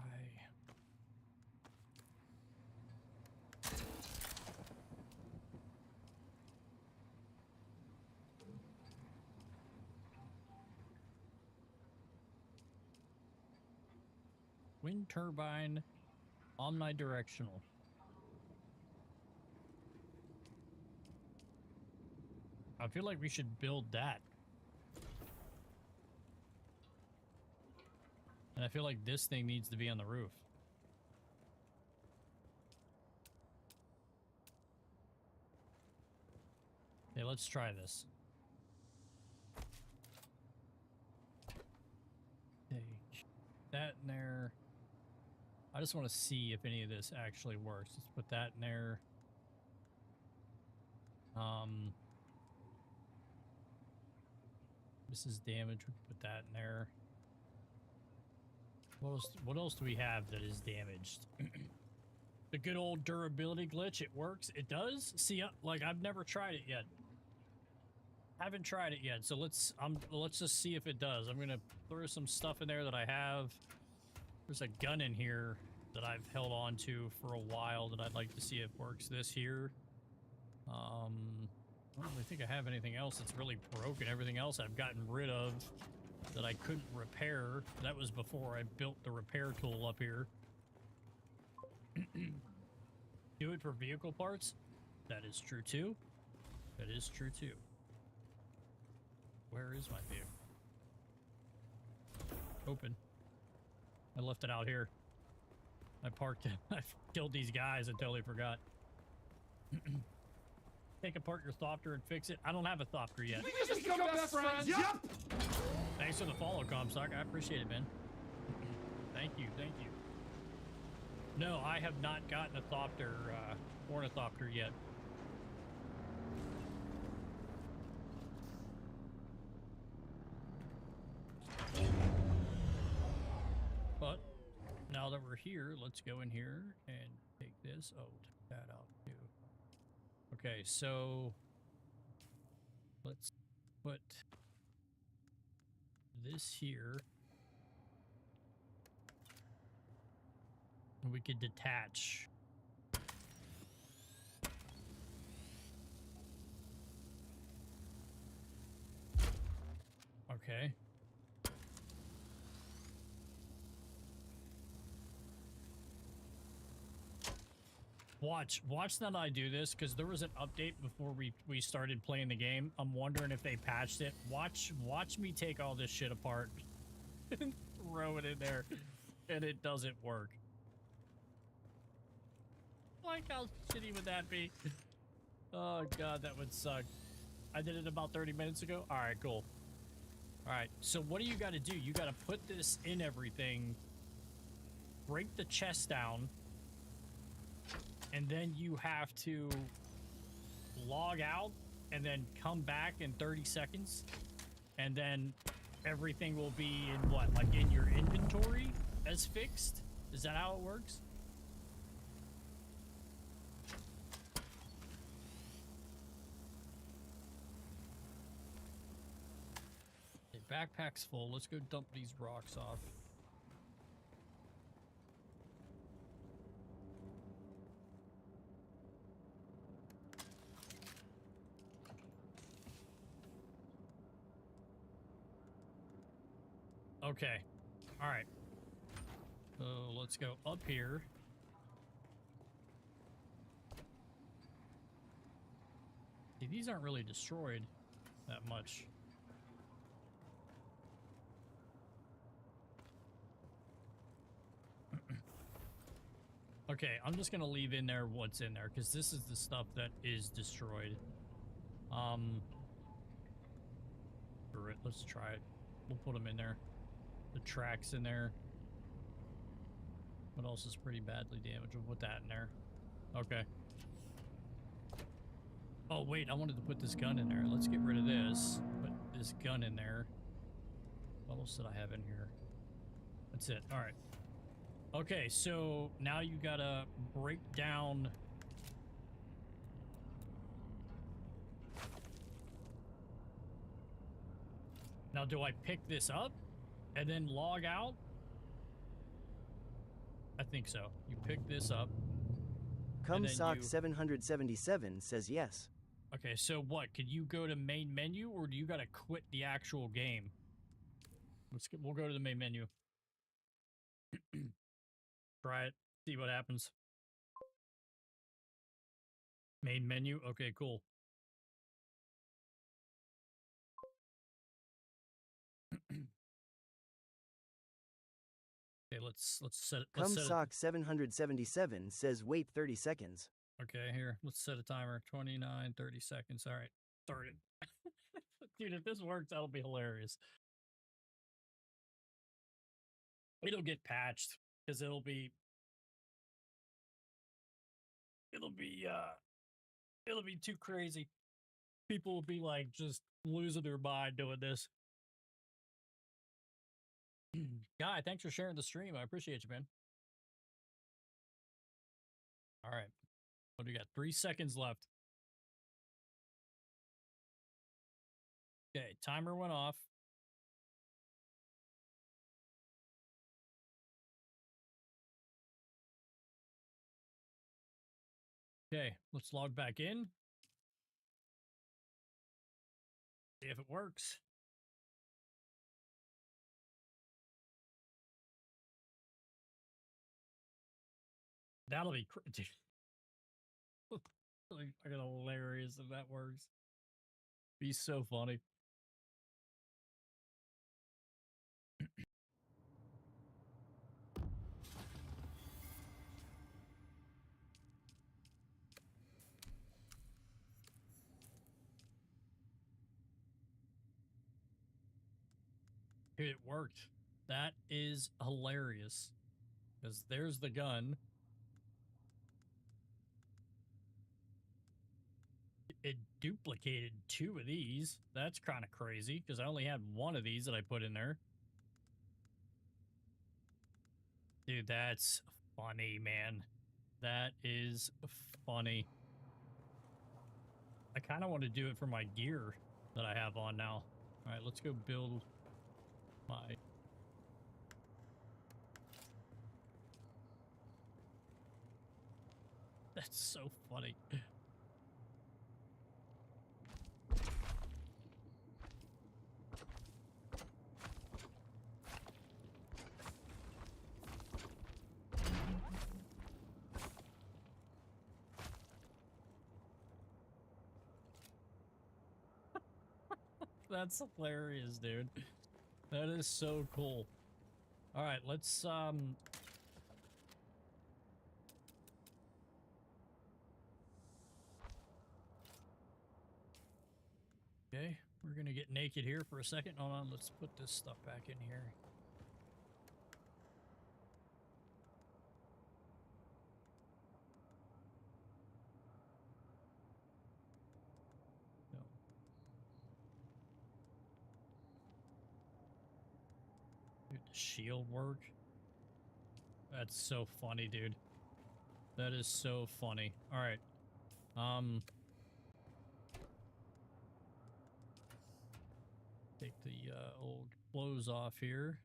Wind turbine omnidirectional. I feel like we should build that. And I feel like this thing needs to be on the roof. Okay, let's try this. Take that in there. I just want to see if any of this actually works. Let's put that in there. This is damage. We can put that in there. What else do we have that is damaged? The good old durability glitch. It works. It does. See, like I've never tried it yet. Haven't tried it yet. So let's just see if it does. I'm gonna throw some stuff in there that I have. There's a gun in here that I've held on to for a while that I'd like to see if works. This here. I don't really think I have anything else that's really broken. Everything else I've gotten rid of that I couldn't repair. That was before I built the repair tool up here. Do it for vehicle parts? That is true too. That is true too. Where is my vehicle? Open. I left it out here. I parked it. I killed these guys. I totally forgot. Take apart your thopter and fix it. I don't have a thopter yet. We just become best friends. Yep. Thanks for the follow, Comstock. I appreciate it, man. Thank you. Thank you. No, I have not gotten a thopter, ornithopter yet. But now that we're here, let's go in here and take this. Oh, take that out too. Okay, so let's put this here. And we could detach. Okay. Watch that I do this, because there was an update before we started playing the game. I'm wondering if they patched it. Watch me take all this shit apart and throw it in there, and it doesn't work. Like, how shitty would that be? Oh god, that would suck. I did it about 30 minutes ago. All right, cool. All right, so what do you got to do? You got to put this in everything, break the chest down, and then you have to log out and then come back in 30 seconds. And then everything will be in what? Like in your inventory as fixed? Is that how it works? Okay, backpack's full. Let's go dump these rocks off. Okay. All right. So let's go up here. See, these aren't really destroyed that much. Okay, I'm just gonna leave in there what's in there, because this is the stuff that is destroyed. Screw it. Let's try it. We'll put them in there. The tracks in there. What else is pretty badly damaged? We'll put that in there. Okay. Oh, wait. I wanted to put this gun in there. Let's get rid of this. Put this gun in there. What else did I have in here? That's it. All right. Okay, so now you gotta break down... Now, do I pick this up and then log out? think so. You pick this up. And then Cumsock you... 777 says yes. Okay, so what? Can you go to main menu, or do you gotta quit the actual game? We'll go to the main menu. Try it. See what happens. Main menu. Okay, cool. Okay, let's set it. Cumsock 777 says wait 30 seconds. Okay, here. Let's set a timer. 29, 30 seconds. All right. Started. Dude, if this works, that'll be hilarious. It'll get patched because it'll be too crazy. People will be like just losing their mind doing this. Guy, thanks for sharing the stream. I appreciate you, man. All right. What do we got? 3 seconds left. Okay, timer went off. Okay, let's log back in. See if it works. That'll be crazy. Like, fucking hilarious if that works. Be so funny. Dude, it worked. That is hilarious. Because there's the gun. It duplicated 2 of these. That's kind of crazy because I only had 1 of these that I put in there. Dude, that's funny, man. That is funny. I kind of want to do it for my gear that I have on now. All right, let's go build my... That's so funny. That's hilarious, dude. That is so cool. All right, let's okay, we're gonna get naked here for a second. Hold on, let's put this stuff back in here. No. Dude, the shield work. That's so funny, dude. That is so funny. All right. Take the old clothes off here.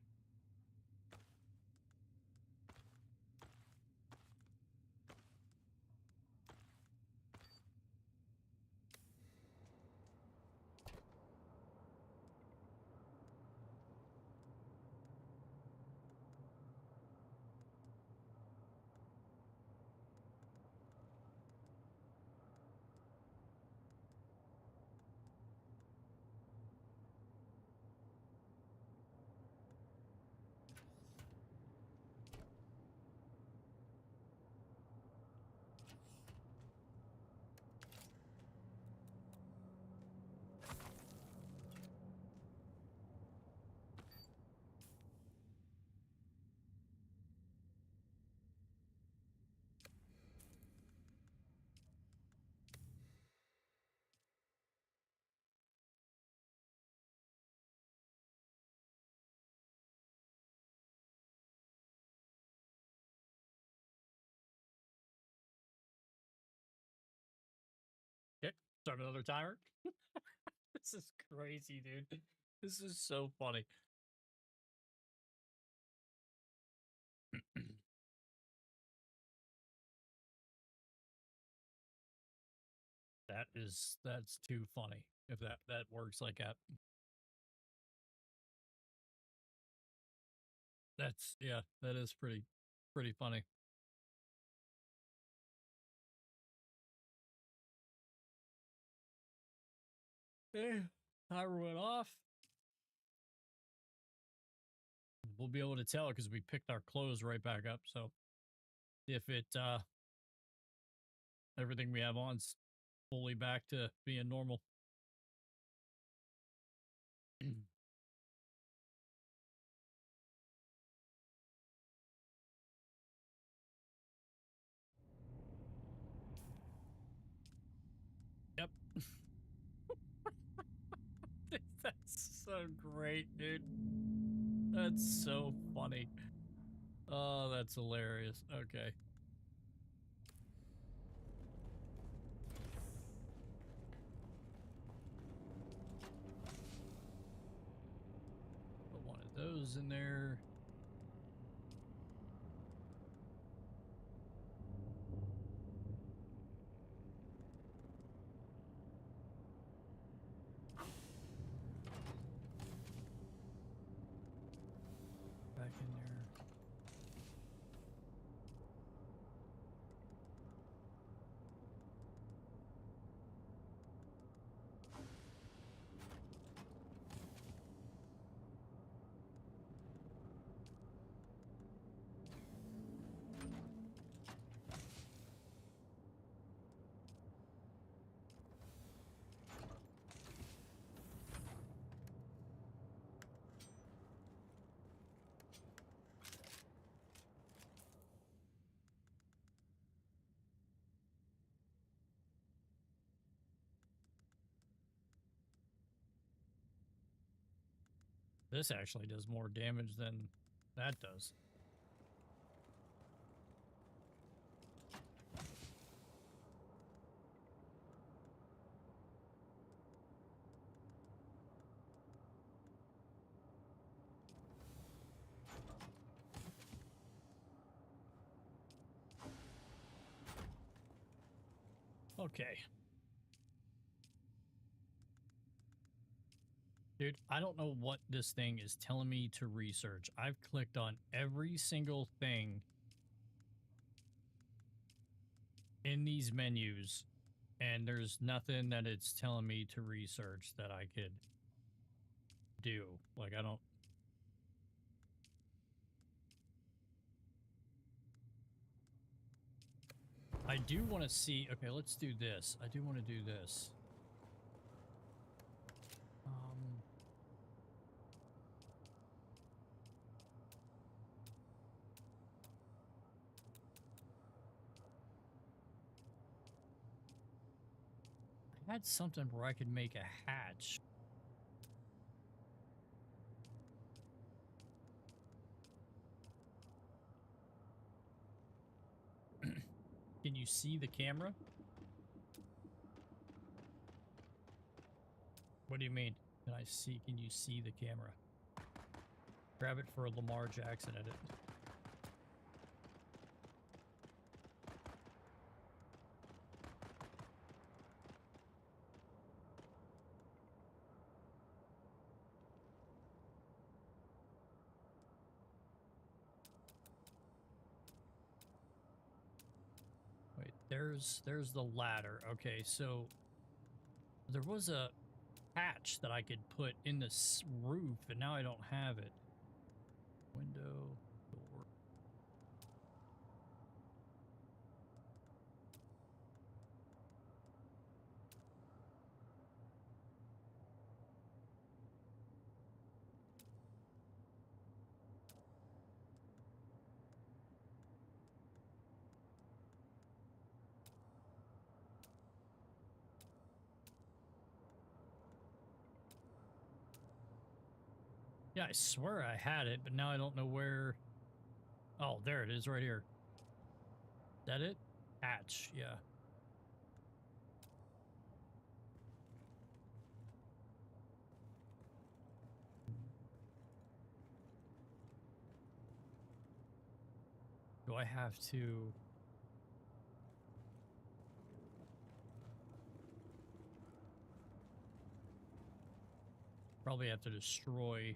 Okay, start another timer. This is crazy, dude. This is so funny. that's too funny if that works like that. That's, yeah, that is pretty funny. Okay, timer went off. We'll be able to tell because we picked our clothes right back up. So if it everything we have on's fully back to being normal. Yep. That's so great, dude. That's so funny. Oh, that's hilarious. Okay. Put one of those in there. Back in there. This actually does more damage than that does. Okay. Dude, I don't know what this thing is telling me to research. I've clicked on every single thing in these menus, and there's nothing that it's telling me to research that I could do. Like, I don't... I do want to see... Okay, let's do this. I do want to do this. I had something where I could make a hatch. Can you see the camera? What do you mean? Can you see the camera? Grab it for a Lamar Jackson edit. Wait, there's the ladder. Okay, so there was a hatch that I could put in this roof, and now I don't have it. Window, door. Yeah, I swear I had it, but now I don't know where. Oh, there it is right here. Is that it? Hatch, yeah. Do I have to... Probably have to destroy.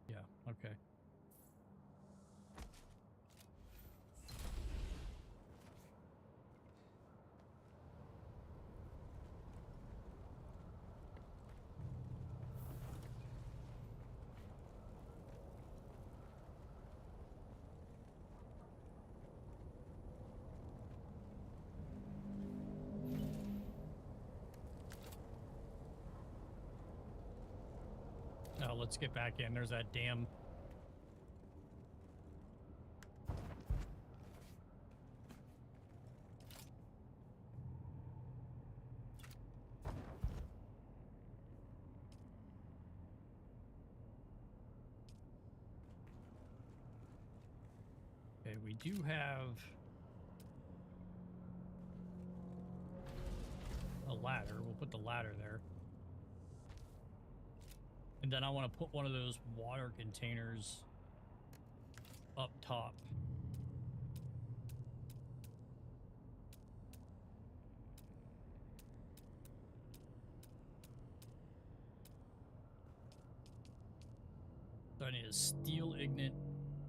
Yeah, okay. Oh, let's get back in. There's that damn... Okay, we do have a ladder. We'll put the ladder there. And then I want to put one of those water containers up top. So I need a steel ignite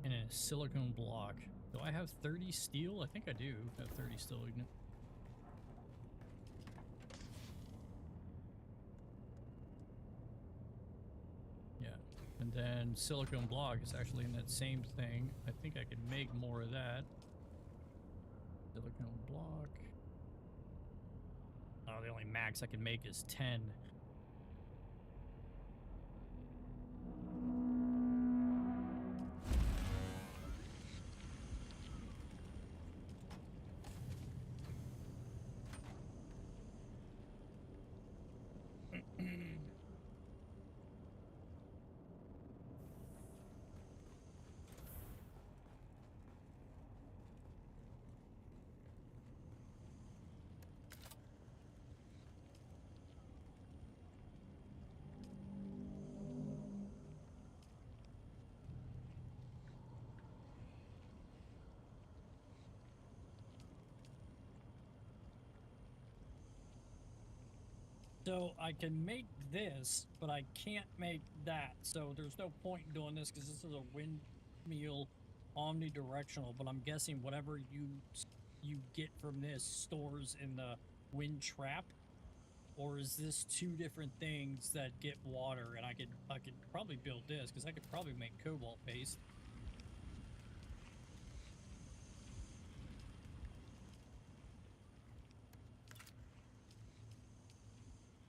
and a silicone block. Do I have 30 steel? I think I do have 30 steel ignite. Yeah. And then silicone block is actually in that same thing. I think I could make more of that. Silicone block. Oh, the only max I can make is 10. So I can make this, but I can't make that. So there's no point in doing this because this is a windmill omnidirectional. But I'm guessing whatever you get from this stores in the wind trap, or is this two different things that get water? And I could probably build this because I could probably make cobalt paste.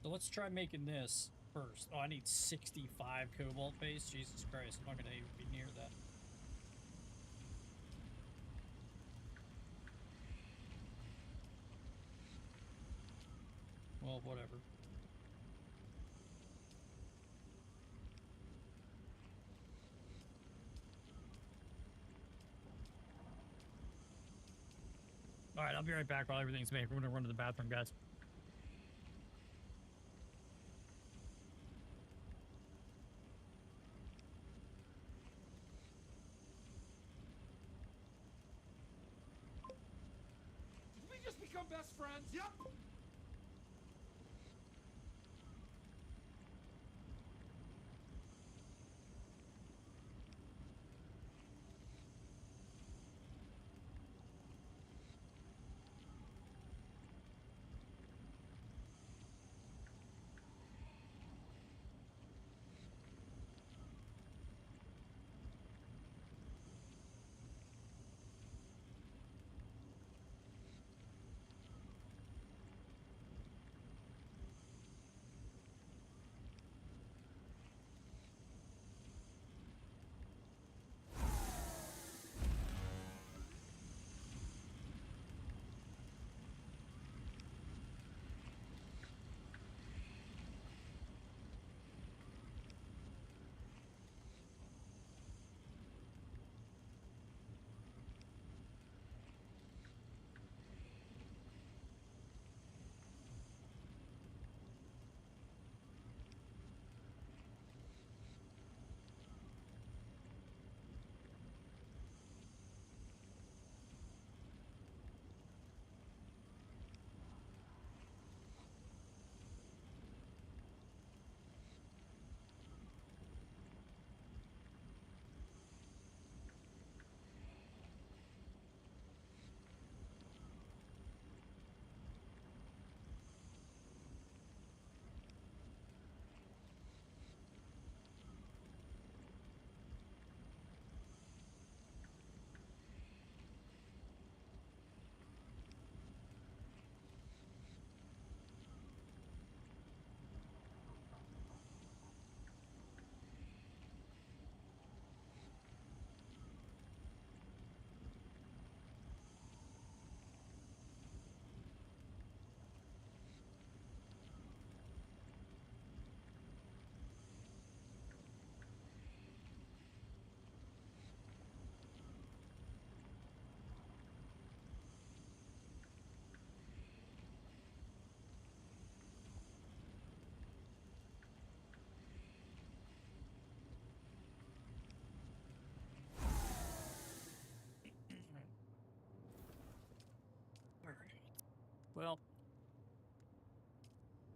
So let's try making this first. Oh, I need 65 cobalt paste. Jesus Christ, I'm not gonna even be near that. Well, whatever. All right, I'll be right back while everything's made. We're gonna run to the bathroom, guys. Did we just become best friends? Yep.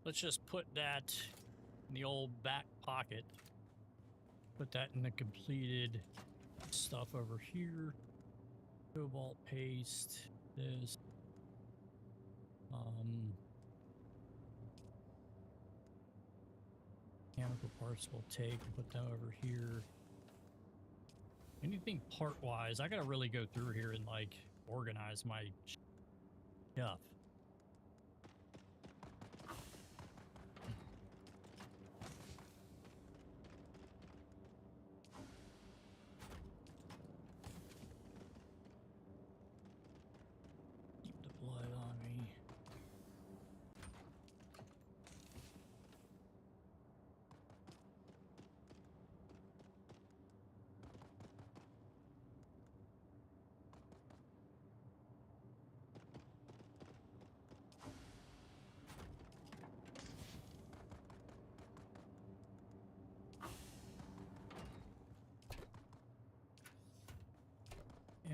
let's just put that in the old back pocket. Put that in the completed stuff over here. Cobalt paste. This. Mechanical parts we'll take and put that over here. Anything part-wise, I gotta really go through here and like organize my stuff. Keep the blood on me.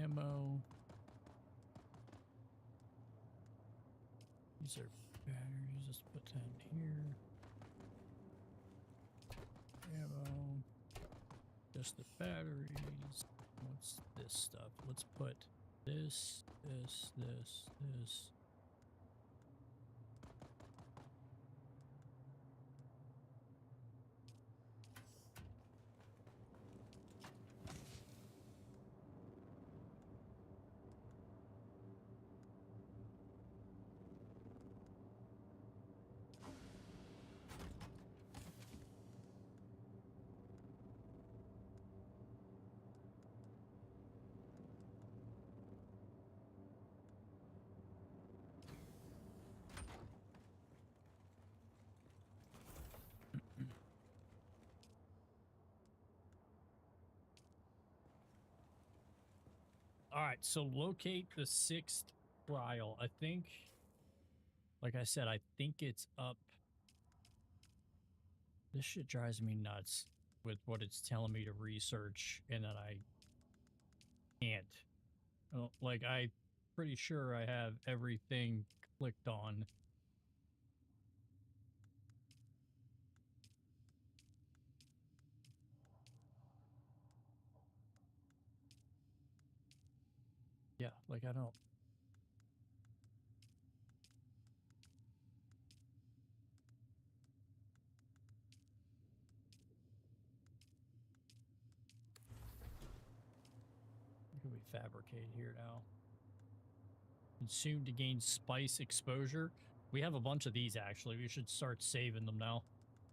Ammo. These are batteries. Just put that in here. Ammo. Just the batteries. What's this stuff? Let's put this. All right, so locate the 6th trial. I think, like I said, I think it's up. This shit drives me nuts with what it's telling me to research, and then I can't. Oh, like, I'm pretty sure I have everything clicked on. Yeah, like I don't. What can we fabricate here now? Consume to gain spice exposure. We have a bunch of these actually. We should start saving them now.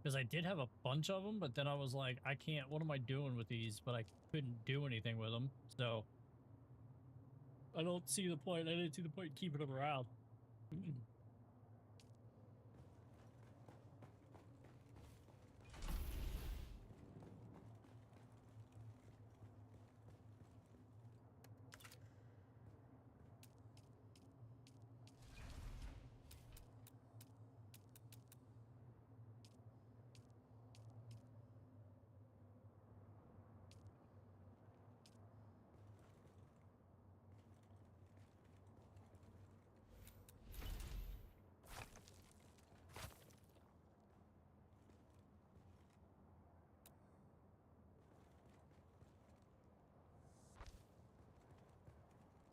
Because I did have a bunch of them, but then I was like, I can't, what am I doing with these? But I couldn't do anything with them. So I don't see the point. I didn't see the point in keeping them around.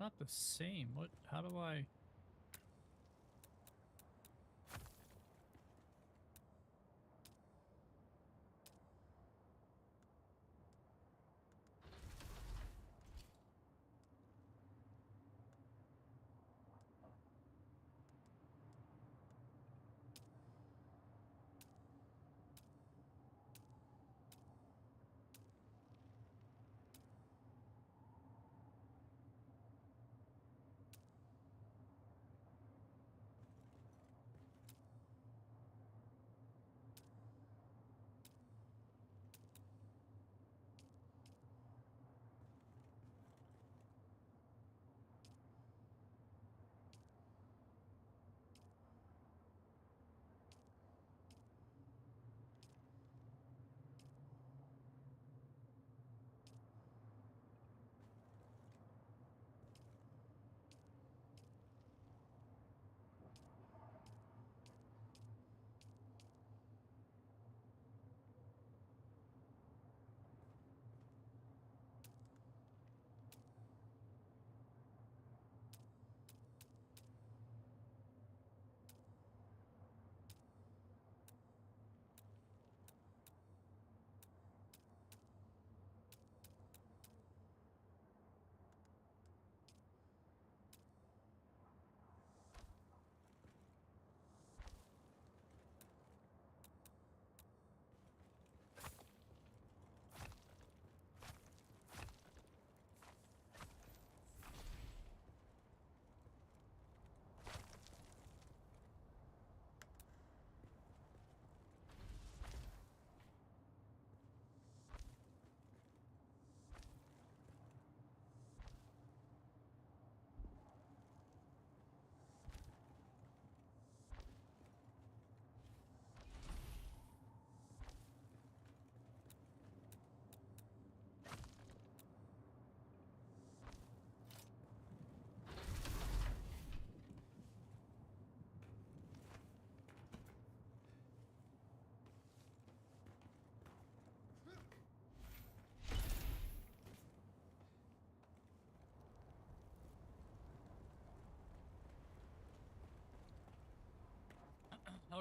Not the same. What? How do I?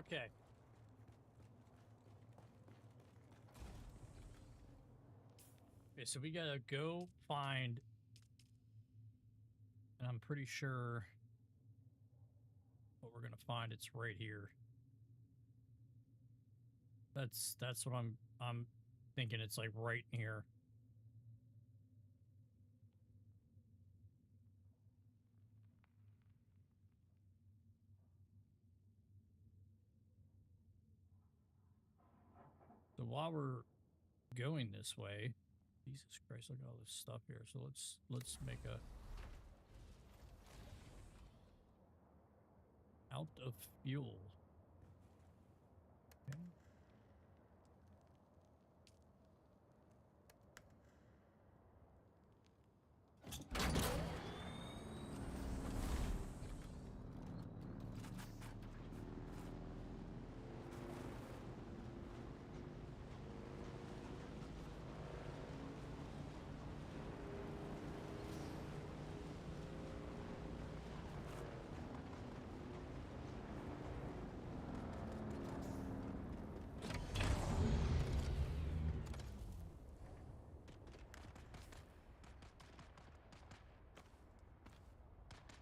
Okay. Okay, so we gotta go find, and I'm pretty sure what we're gonna find. It's right here. That's what I'm thinking. It's like right here. So while we're going this way, Jesus Christ, look at all this stuff here. So let's make a out of fuel. Okay.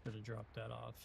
Should have dropped that off.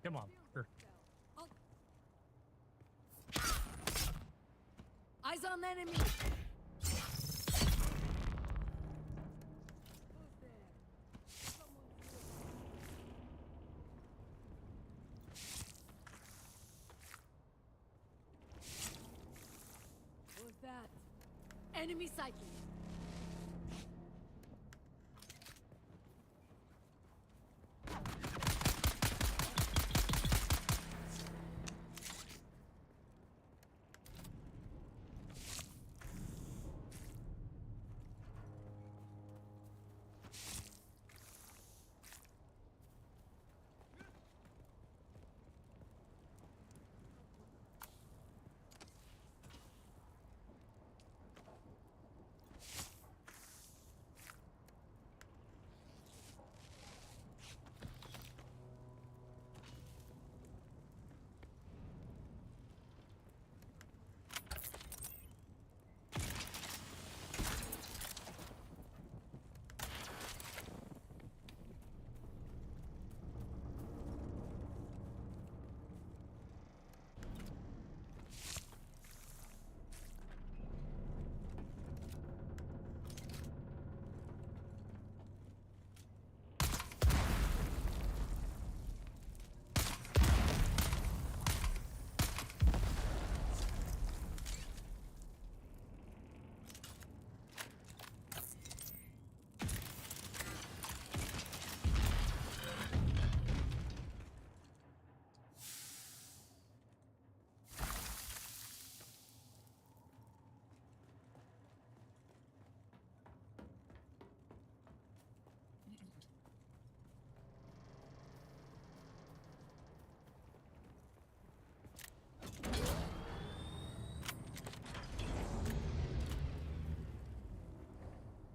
Come on. Sure. Eyes on enemy. Who's that? Enemy sighted.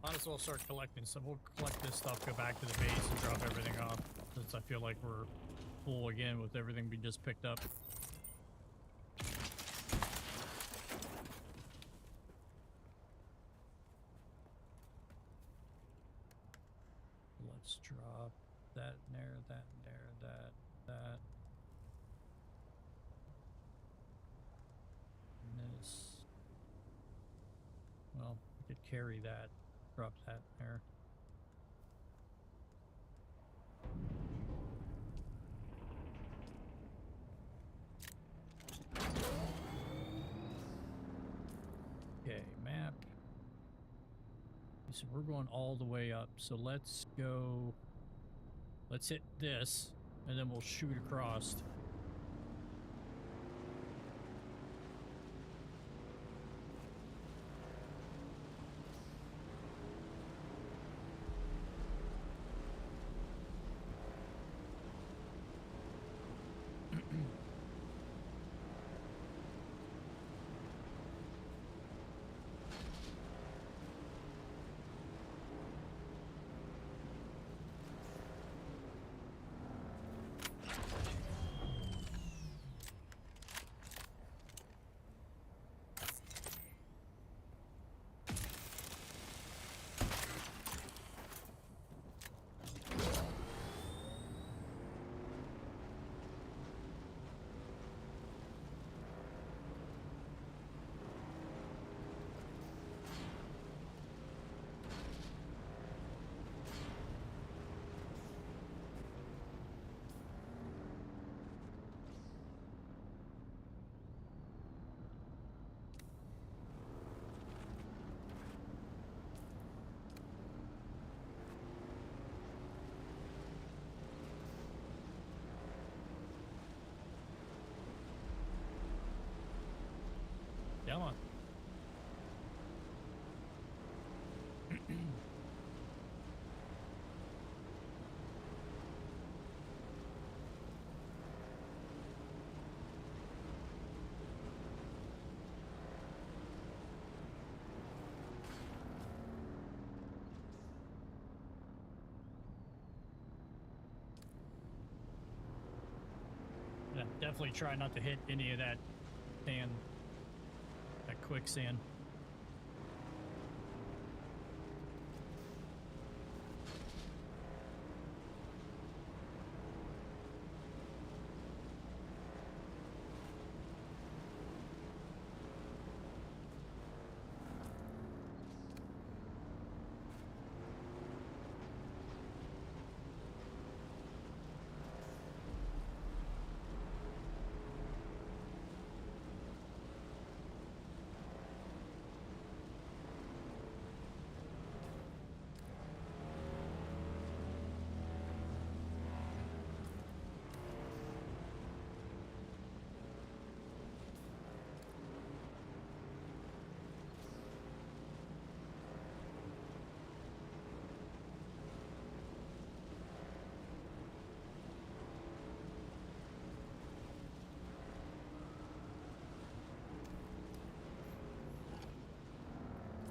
Might as well start collecting some. We'll collect this stuff, go back to the base, and drop everything off. Since I feel like we're full again with everything we just picked up. Drop that in there, that in there, that. And this. Well, we could carry that. Drop that in there. Okay, map. So we're going all the way up. So let's go. Let's hit this, and then we'll shoot across. Come on. Yeah, definitely try not to hit any of that sand. That quicksand.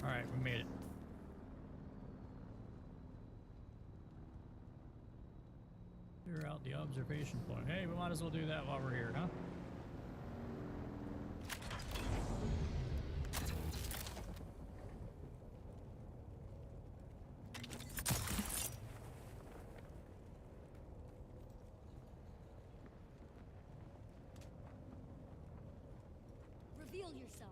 All right, we made it. Clear out the observation point. Hey, we might as well do that while we're here, huh? Reveal yourself.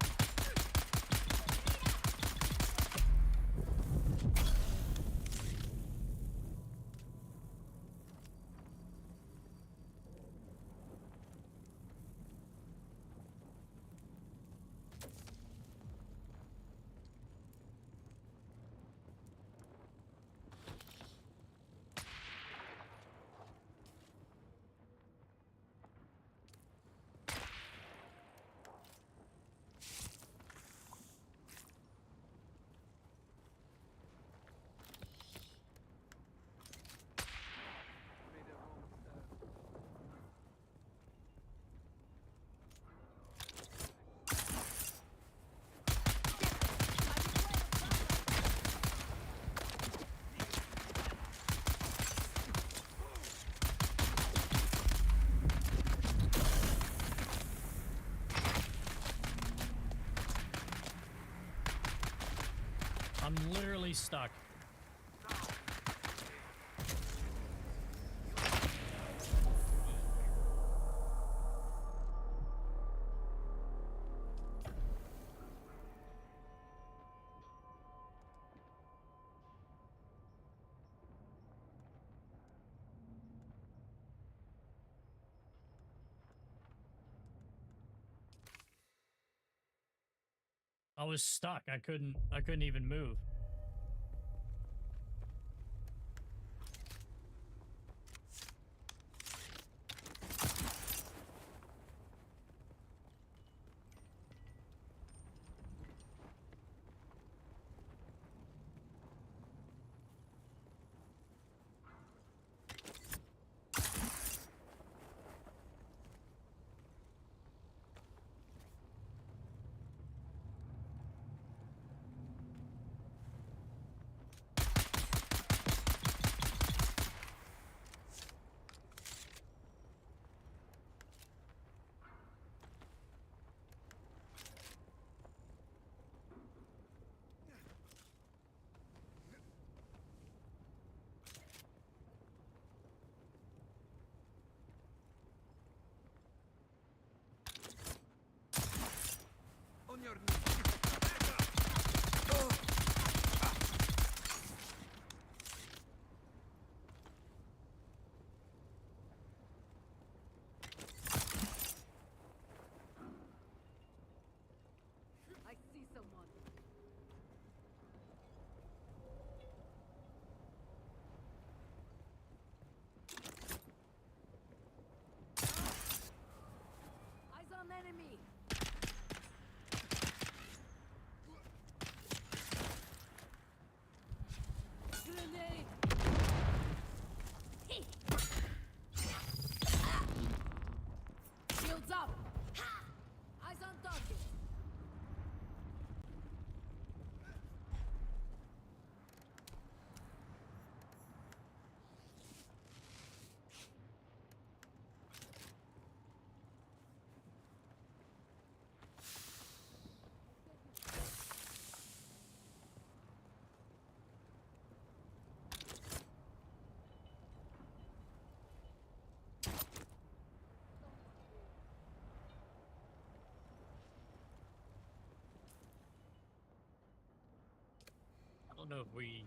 I'm literally stuck. was stuck. I couldn't even move. On your knees. I see someone. Eyes on enemy. Grenade. Shields up. Eyes on target. I don't know if we...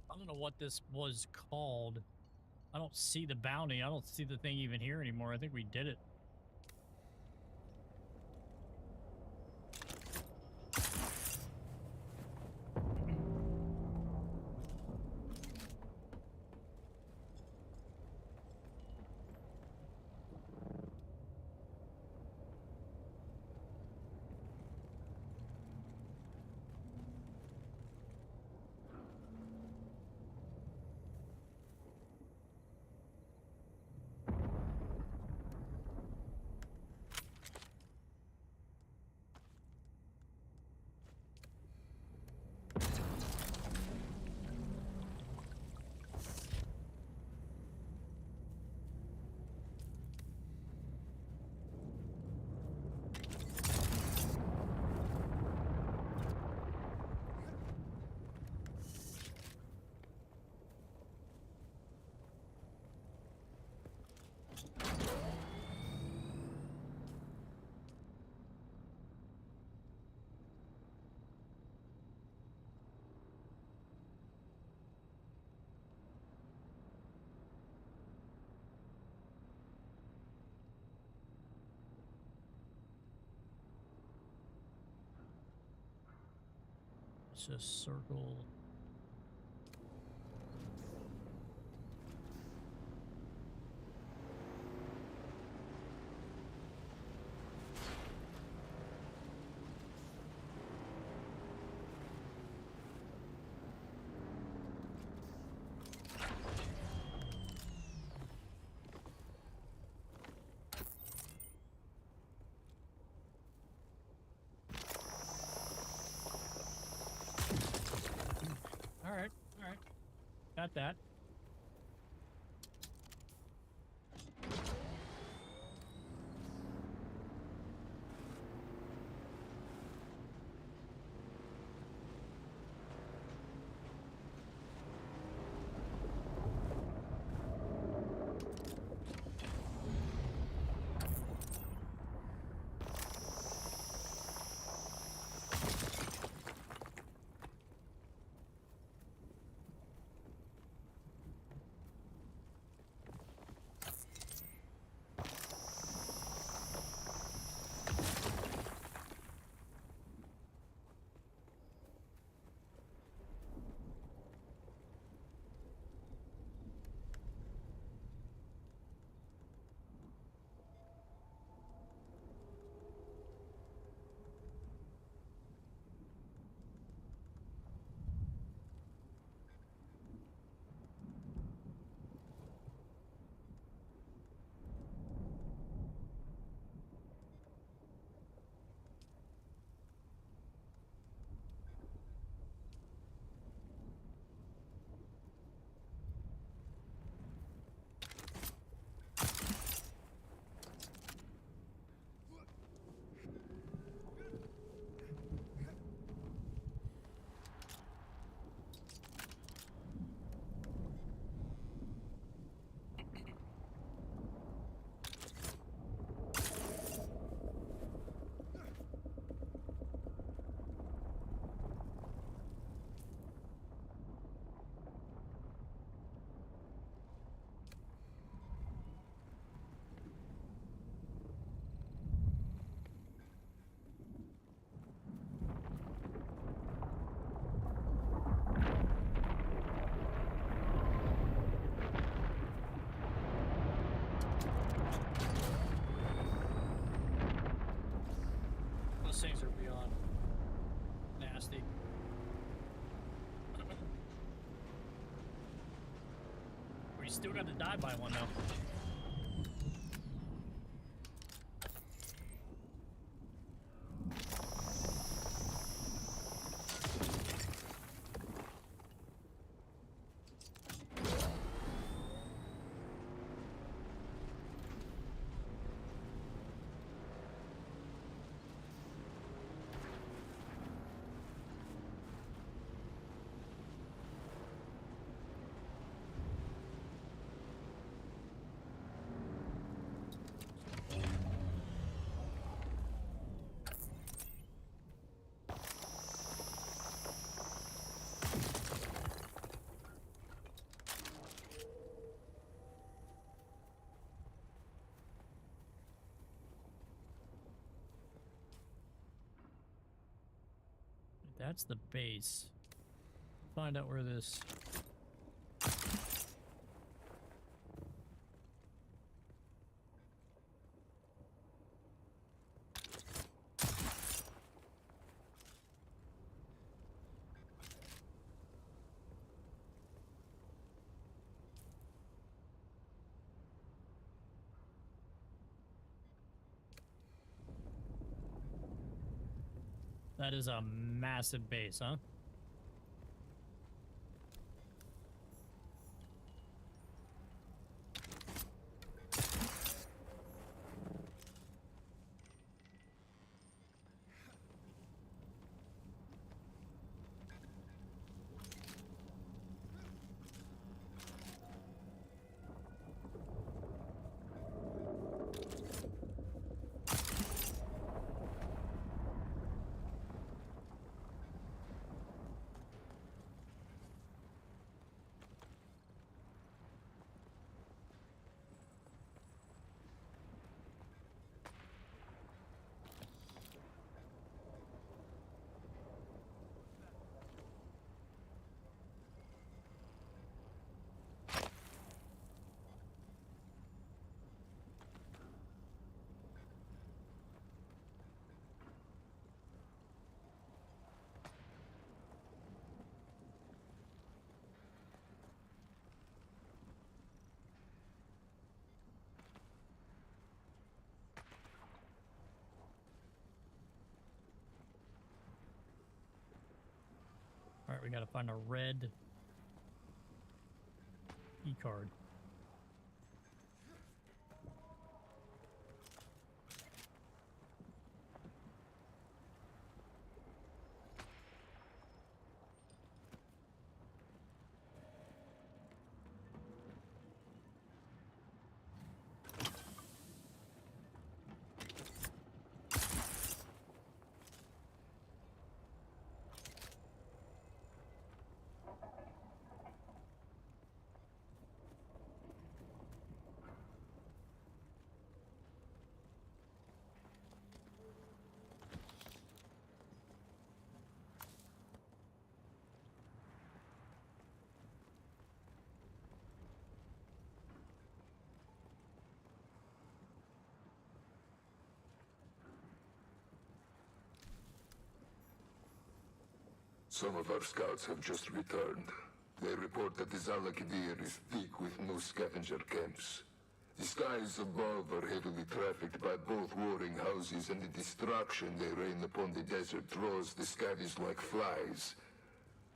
I don't know what this was called. I don't see the bounty. I don't see the thing even here anymore. I think we did it. just circle. All right. Got that. Those things are beyond nasty. We still got to die by one though. That's the base. Find out where this... That is a massive base, huh? we gotta find a red key card. Some of our scouts have just returned. They report that the Zalakidir is thick with new scavenger camps. The skies above are heavily trafficked by both warring houses, and the destruction they rain upon the desert draws the scavies like flies.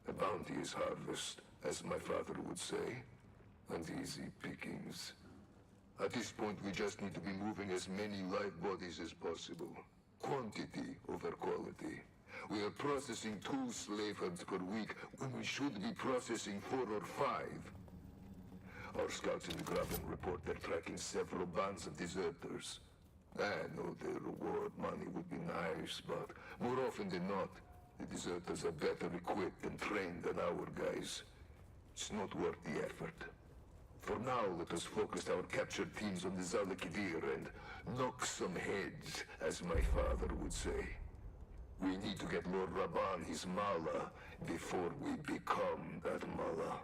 A bounty is harvest, as my father would say, and easy pickings. At this point, we just need to be moving as many live bodies as possible. Quantity over quality. We are processing 2 slave hunts per week when we should be processing 4 or 5. Our scouts in the Graben report they're tracking several bands of deserters. I know the reward money would be nice, but more often than not, the deserters are better equipped and trained than our guys. It's not worth the effort. For now, let us focus our captured teams on the Zalakidir and knock some heads, as my father would say. We need to get Lord Rabban his mala before we become that mala.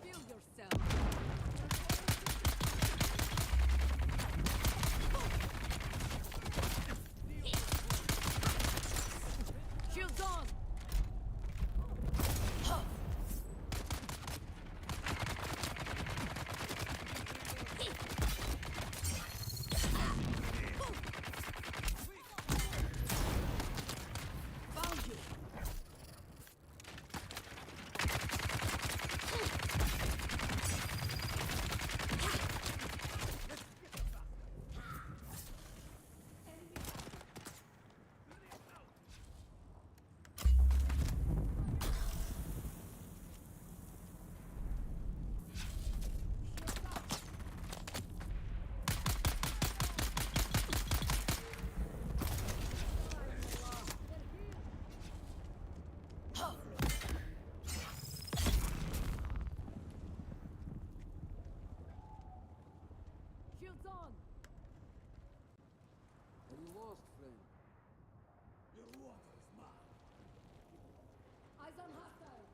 Reveal yourself. Shields on. Found you. Shields on. Are you lost, friend? Your water is mine. Eyes on hostile.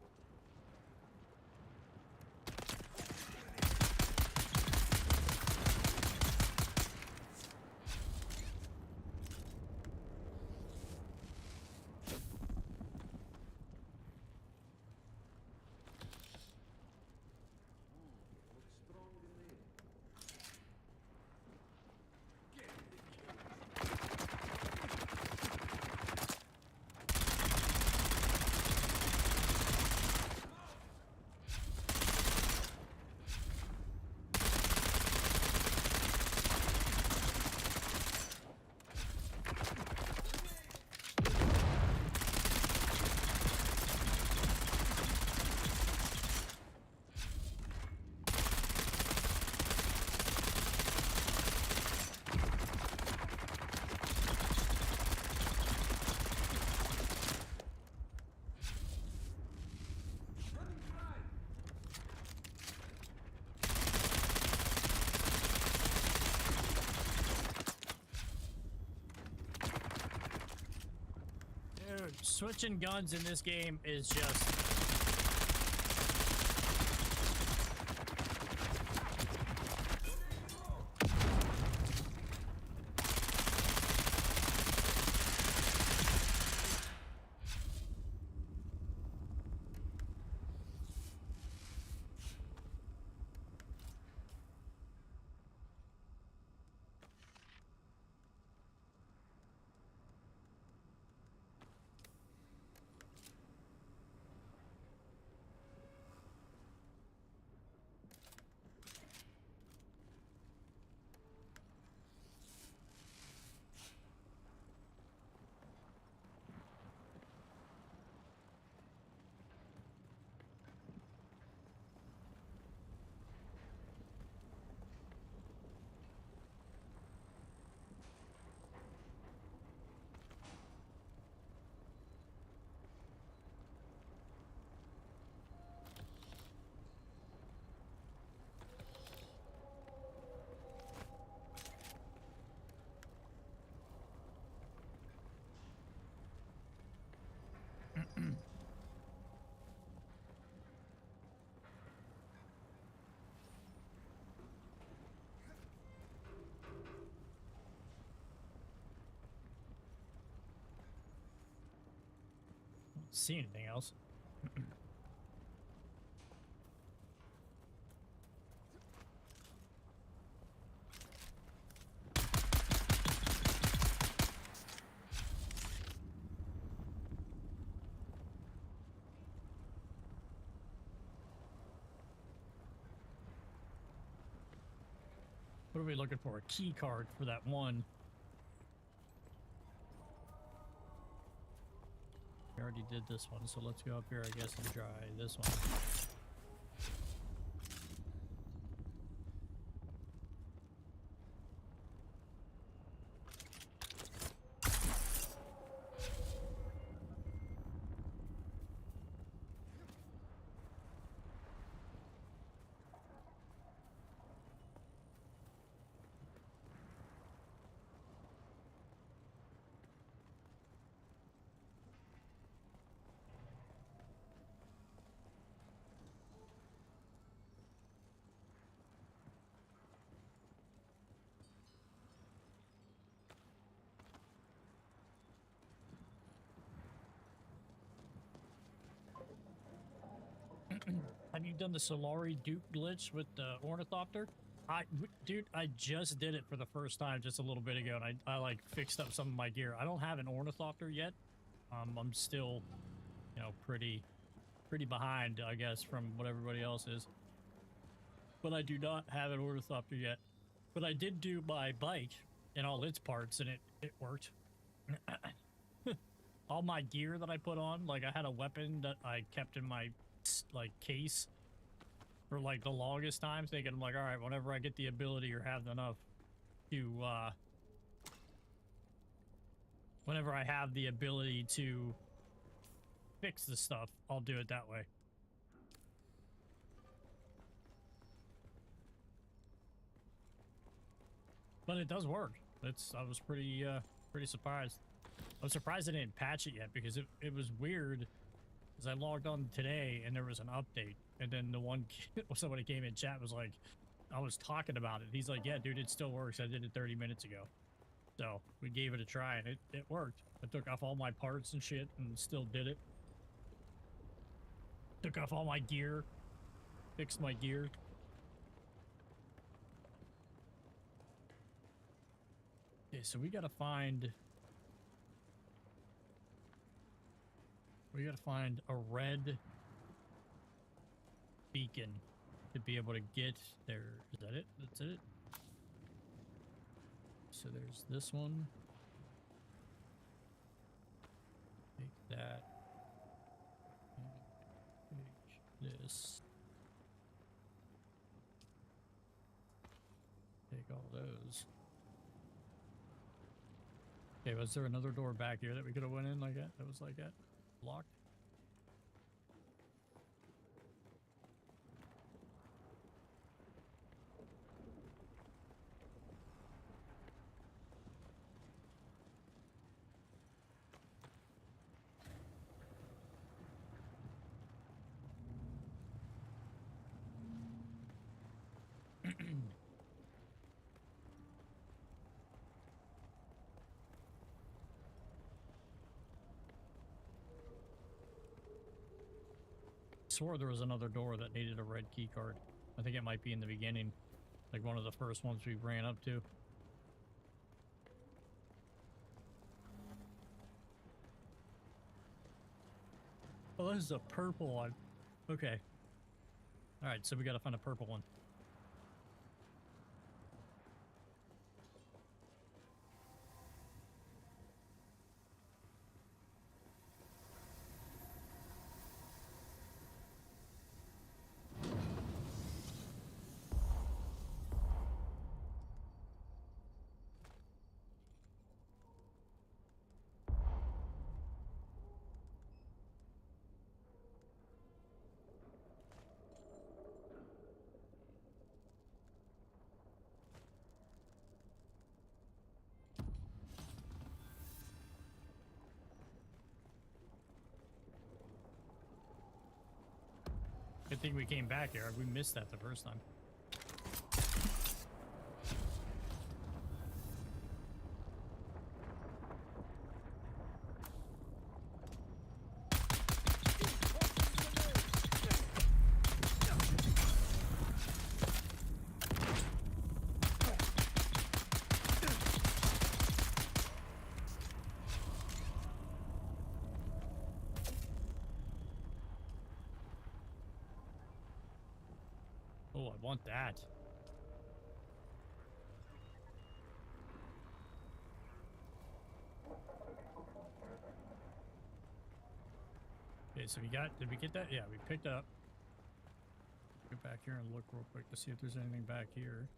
Looks strong in there. Switching guns in this game is just... see anything else. What are we looking for? A key card for that one. We already did this one, so let's go up here, I guess, and try this one. Have you done the Solari Duke glitch with the Ornithopter? Dude, I just did it for the first time just a little bit ago, and I like fixed up some of my gear. I don't have an Ornithopter yet. I'm still, you know, pretty behind, I guess, from what everybody else is. But I do not have an Ornithopter yet. But I did do my bike and all its parts, and it worked. All my gear that I put on, like I had a weapon that I kept in my like case for like the longest time, thinking I'm like, all right, whenever I get the ability or have enough to whenever I have the ability to fix the stuff, I'll do it that way. But it does work. I was pretty surprised. I was surprised they didn't patch it yet, because it was weird. Because I logged on today and there was an update, and then the one somebody came in chat was like, I was talking about it. He's like, yeah, dude, it still works. I did it 30 minutes ago. So we gave it a try, and it worked. I took off all my parts and shit and still did it. Took off all my gear, fixed my gear. Okay, so we gotta find a red beacon to be able to get there. Is that it? That's it? So there's this one. Take that. Take this. Take all those. Okay, was there another door back here that we could have went in like that? That was like that? Locked? swore there was another door that needed a red key card. I think it might be in the beginning, like one of the first ones we ran up to. Oh, this is a purple one. Okay. Alright, so we gotta find a purple one. Good thing we came back here. We missed that the first time. Oh, I want that. Okay, so we got, did we get that? Yeah, we picked up. Go back here and look real quick to see if there's anything back here.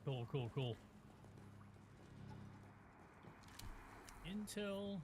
Cool, cool, cool. Intel.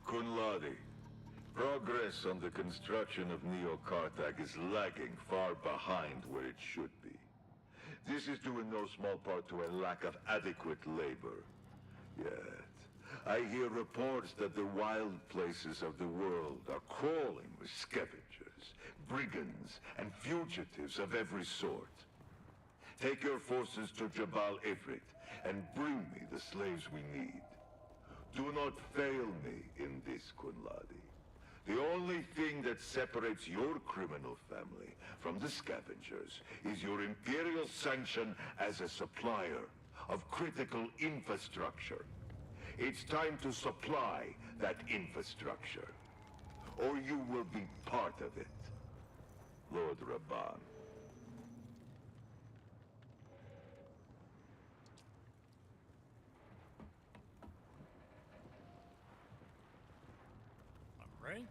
Kunladi, progress on the construction of Neo-Karthag is lagging far behind where it should be. This is due in no small part to a lack of adequate labor. Yet, I hear reports that the wild places of the world are crawling with scavengers, brigands, and fugitives of every sort. Take your forces to Jabal Ifrit and bring me the slaves we need. Do not fail me in this, Kunladi. The only thing that separates your criminal family from the scavengers is your imperial sanction as a supplier of critical infrastructure. It's time to supply that infrastructure, or you will be part of it, Lord Rabban. Right?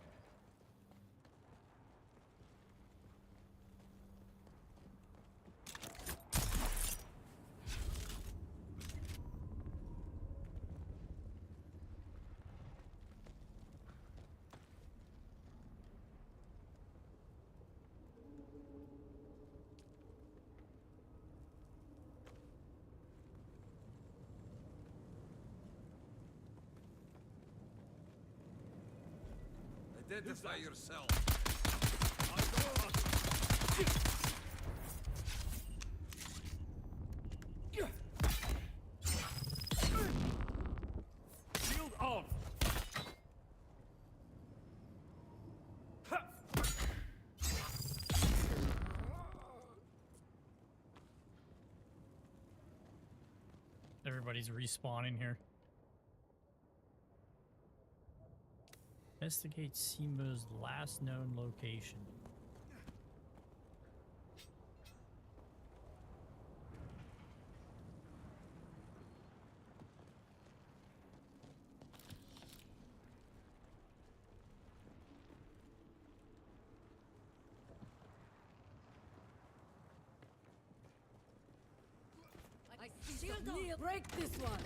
Identify yourself. Shield off! Everybody's respawning here. Investigate Simo's last known location. Shield on. Break this one.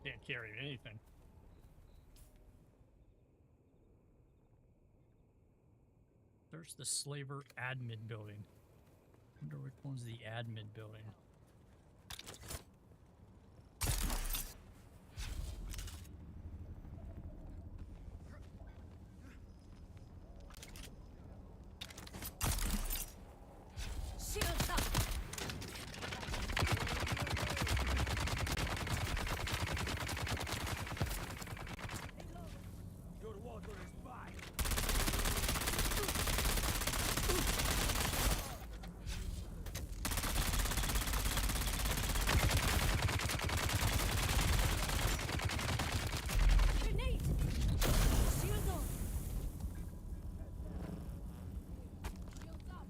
Can't carry anything. There's the slaver admin building. Wonder which one's the admin building. Shield up. Your water is fine. Grenade. Shield on. Shields up.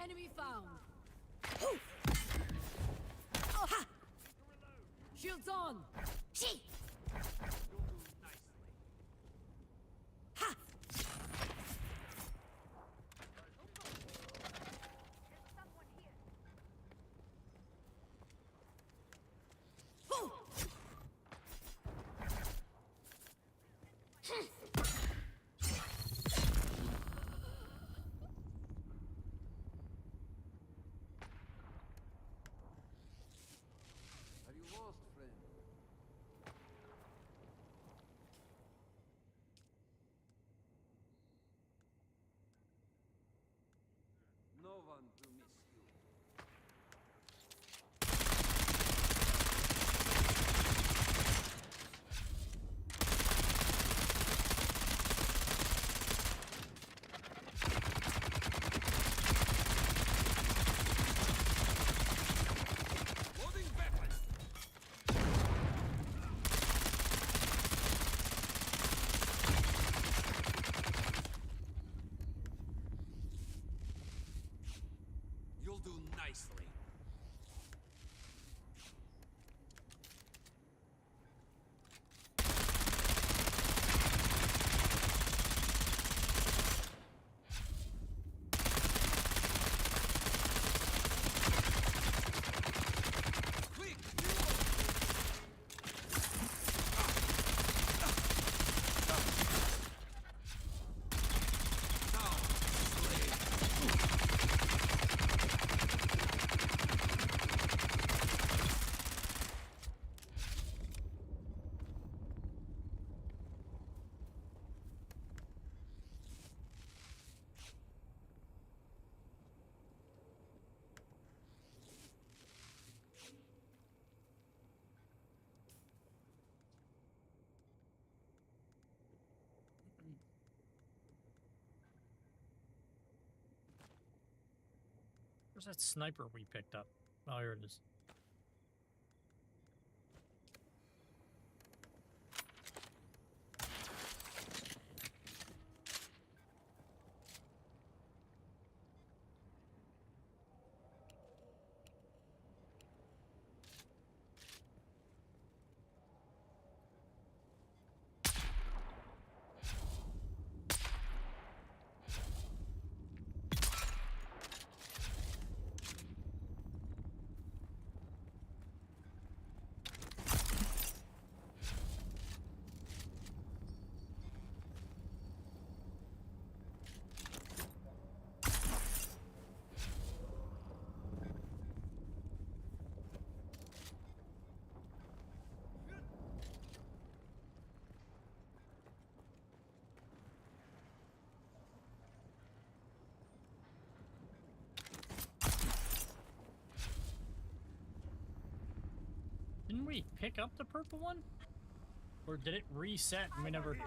Enemy found. Oh, ha. Shields on. Gee. Ha. Oh. Are you lost, friend? No one to miss you. Loading weapon! You'll do nicely. Quick! Now, slave. Where's that sniper we picked up? Oh, here it is. Didn't we pick up the purple one? Or did it reset and we never...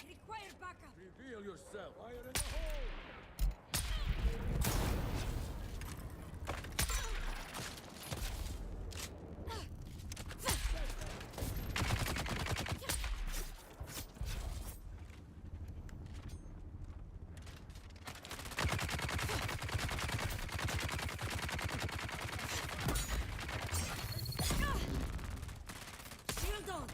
Require backup. Reveal yourself. Fire in the hole. Shield on.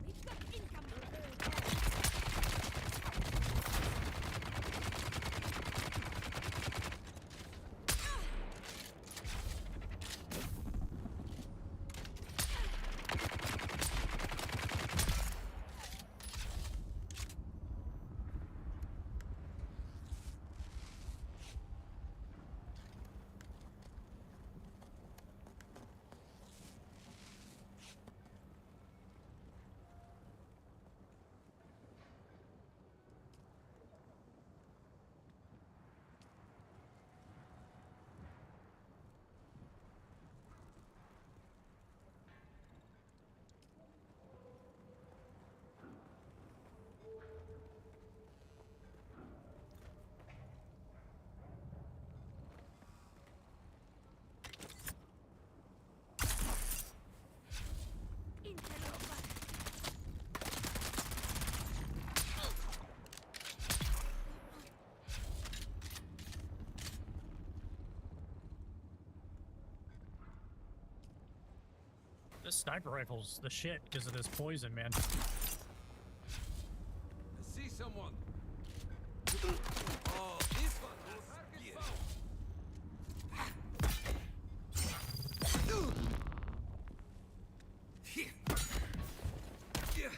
We've got income. This sniper rifle's the shit because of this poison, man. I see someone. Oh, this one. Target found. Here. Yeah.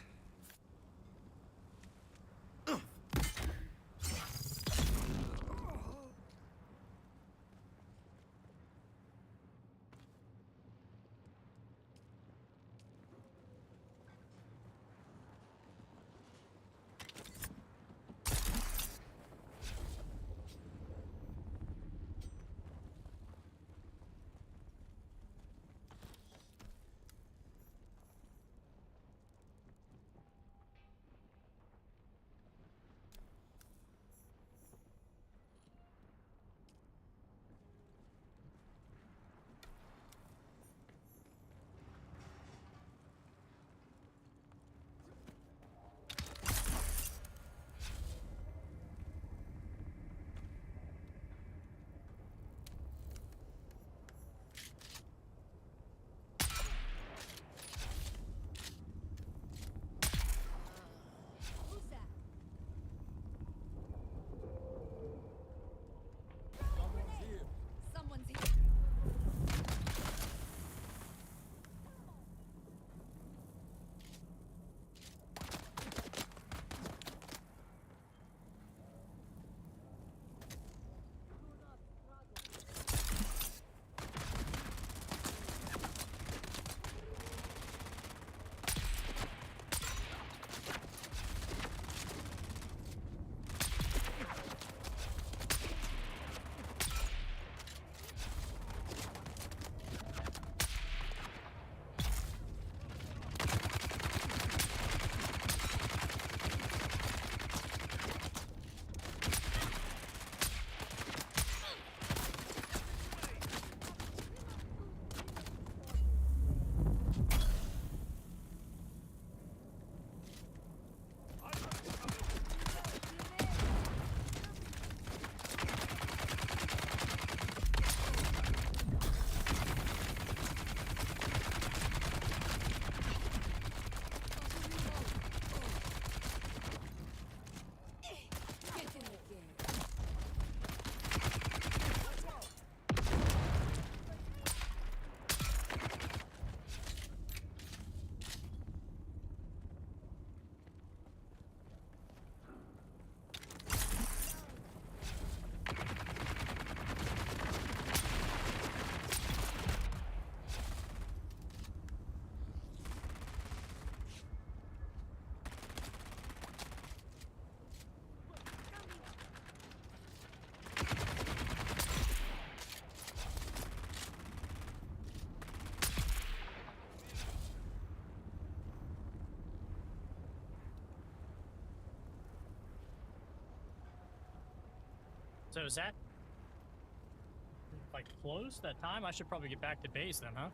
So is that like close that time? I should probably get back to base then, huh?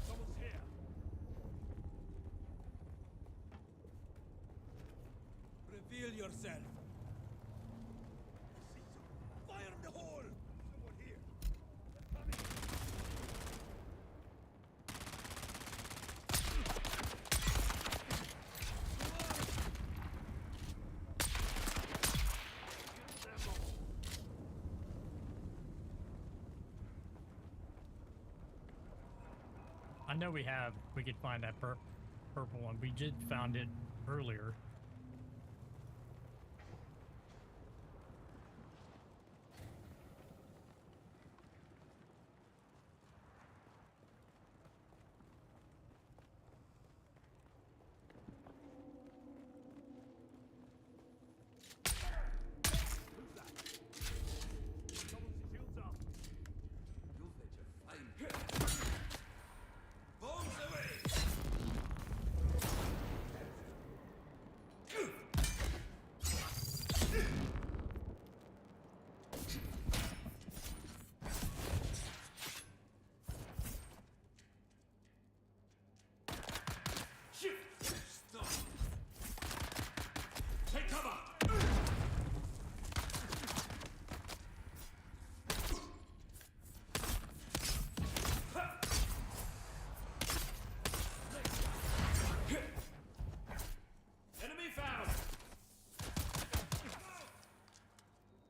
Someone's here. Reveal yourself. Fire in the hole! Someone here. They're coming. I know we could find that purple one. We did found it earlier. Someone's shields up. You'll let your flame. Bombs away! Shift! Stop! Take cover! Enemy found!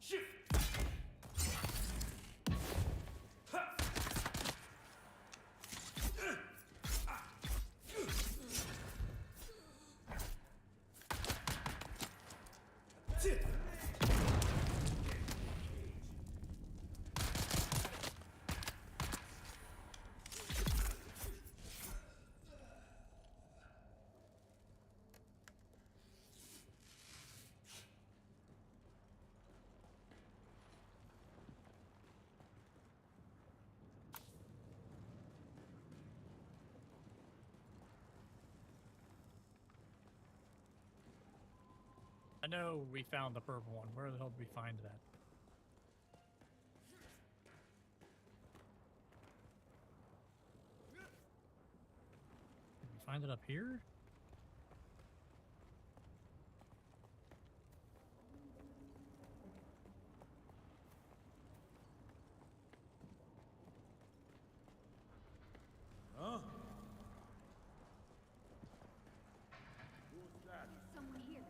Shift! I know we found the purple one. Where the hell did we find that? Did we find it up here? Huh? Someone here.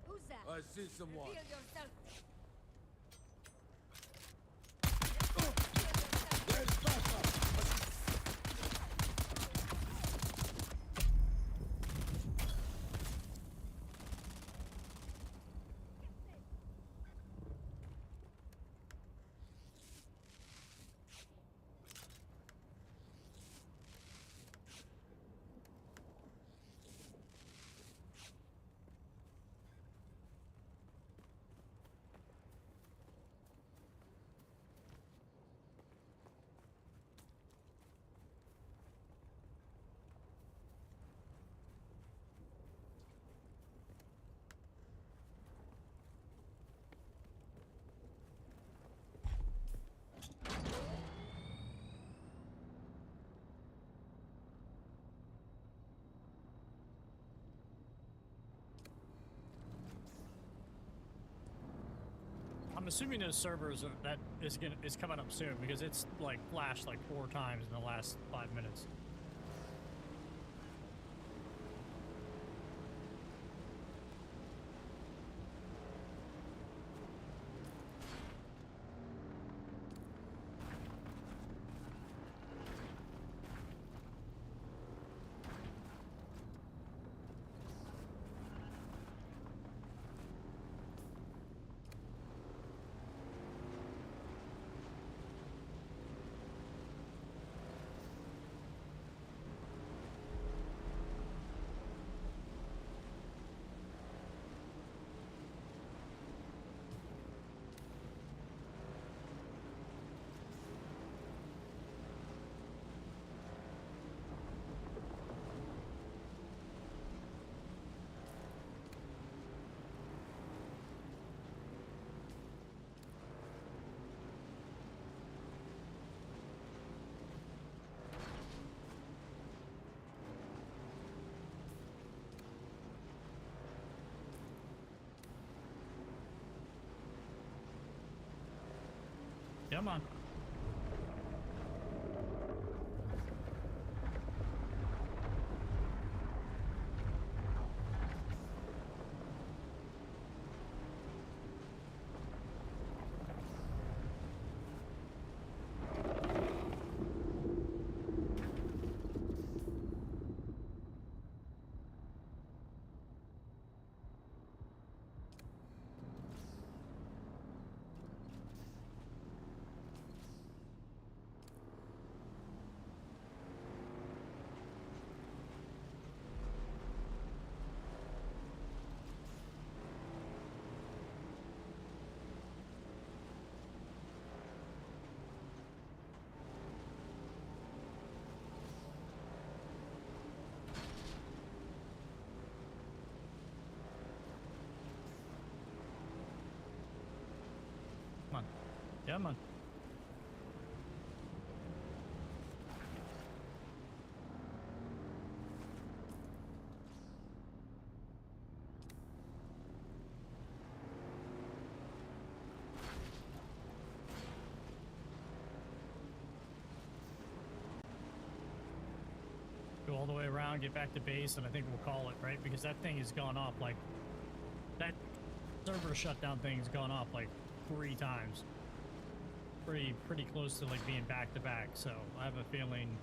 Who's that? I see someone. Reveal yourself. I'm assuming those servers are, that is coming up soon because it's like flashed like 4 times in the last 5 minutes. Come on. Come on. Go all the way around, get back to base, and I think we'll call it, right? Because that thing has gone off like... That server shutdown thing's gone off like 3 times. Pretty close to like being back to back, so I have a feeling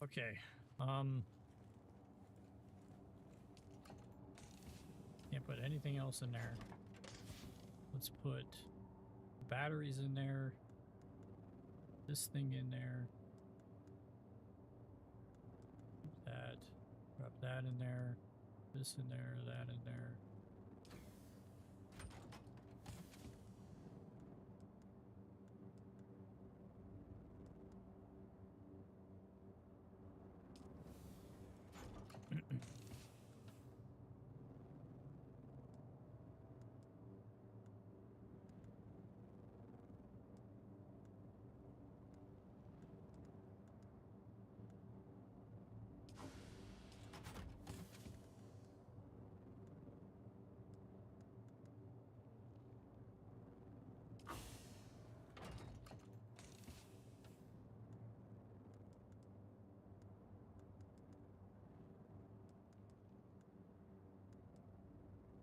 okay. Can't put anything else in there. Let's put batteries in there. This thing in there. That. Drop that in there. This in there. That in there.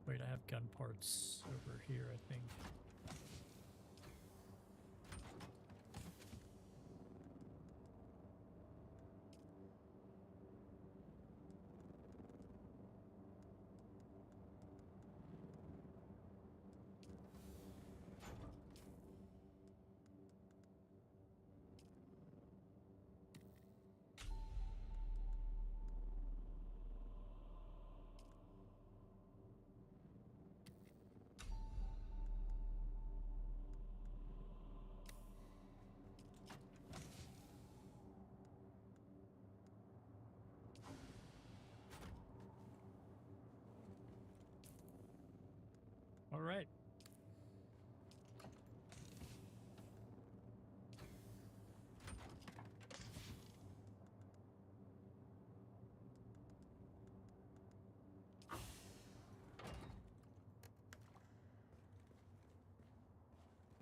Wait, I have gun parts over here, I think.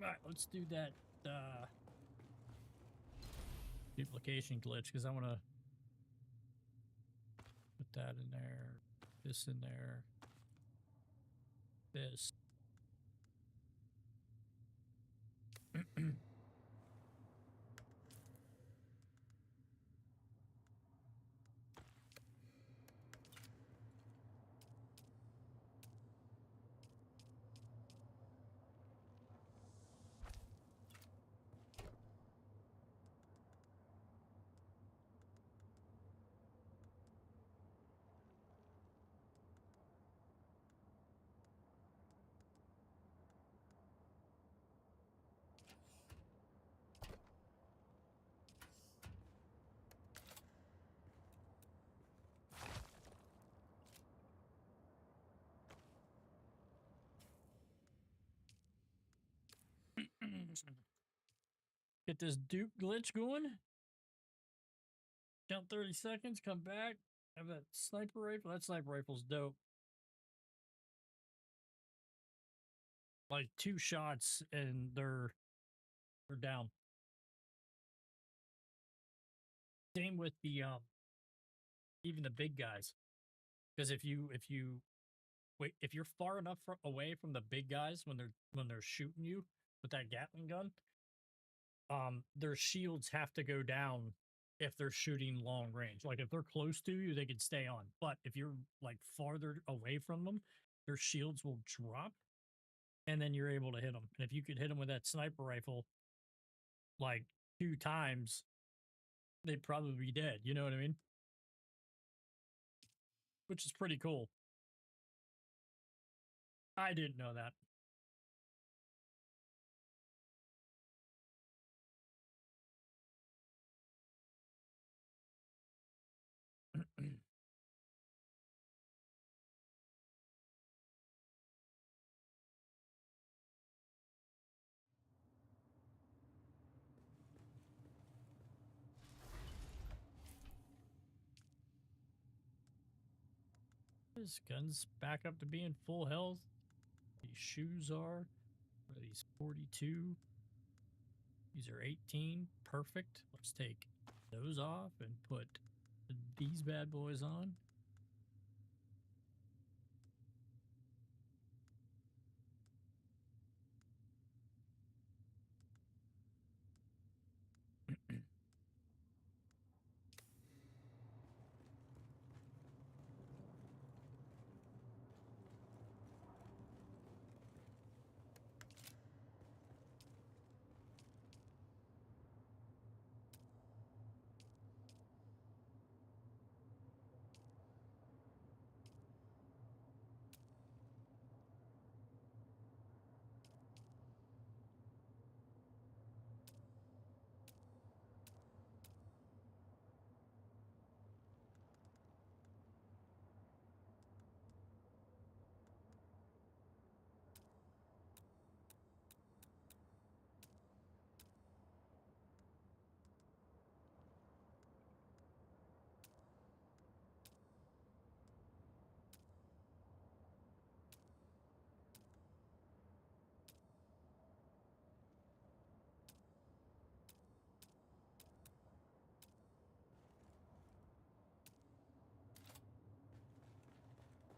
Alright, let's do that duplication glitch because I want to put that in there, this in there, this. Get this dupe glitch going. Count 30 seconds, come back. Have that sniper rifle. That sniper rifle's dope. Like 2 shots and they're down. Same with the even the big guys. Because if you're far enough away from the big guys when they're shooting you with that Gatling gun, their shields have to go down if they're shooting long range. Like if they're close to you, they can stay on. But if you're like farther away from them, their shields will drop and then you're able to hit them. And if you could hit them with that sniper rifle like 2 times, they'd probably be dead. You know what I mean? Which is pretty cool. I didn't know that. His gun's back up to being full health. These shoes are. What are these? 42. These are 18. Perfect. Let's take those off and put these bad boys on.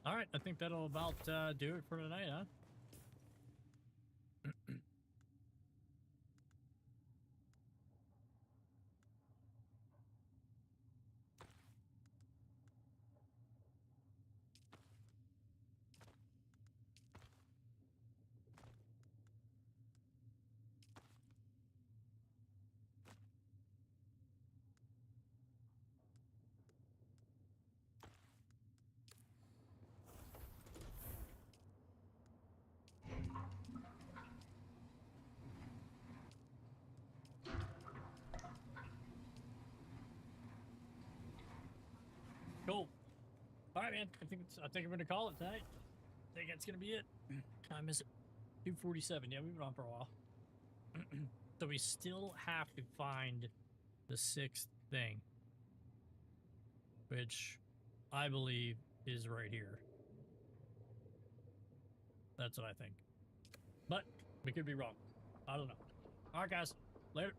All right, I think that'll about do it for tonight, huh? Cool. All right, man. I think I'm gonna call it tonight. I think that's gonna be it. Time is it? 2:47. Yeah, we've been on for a while. So we still have to find the 6th thing, which I believe is right here. That's what I think, but we could be wrong. I don't know. All right, guys. Later.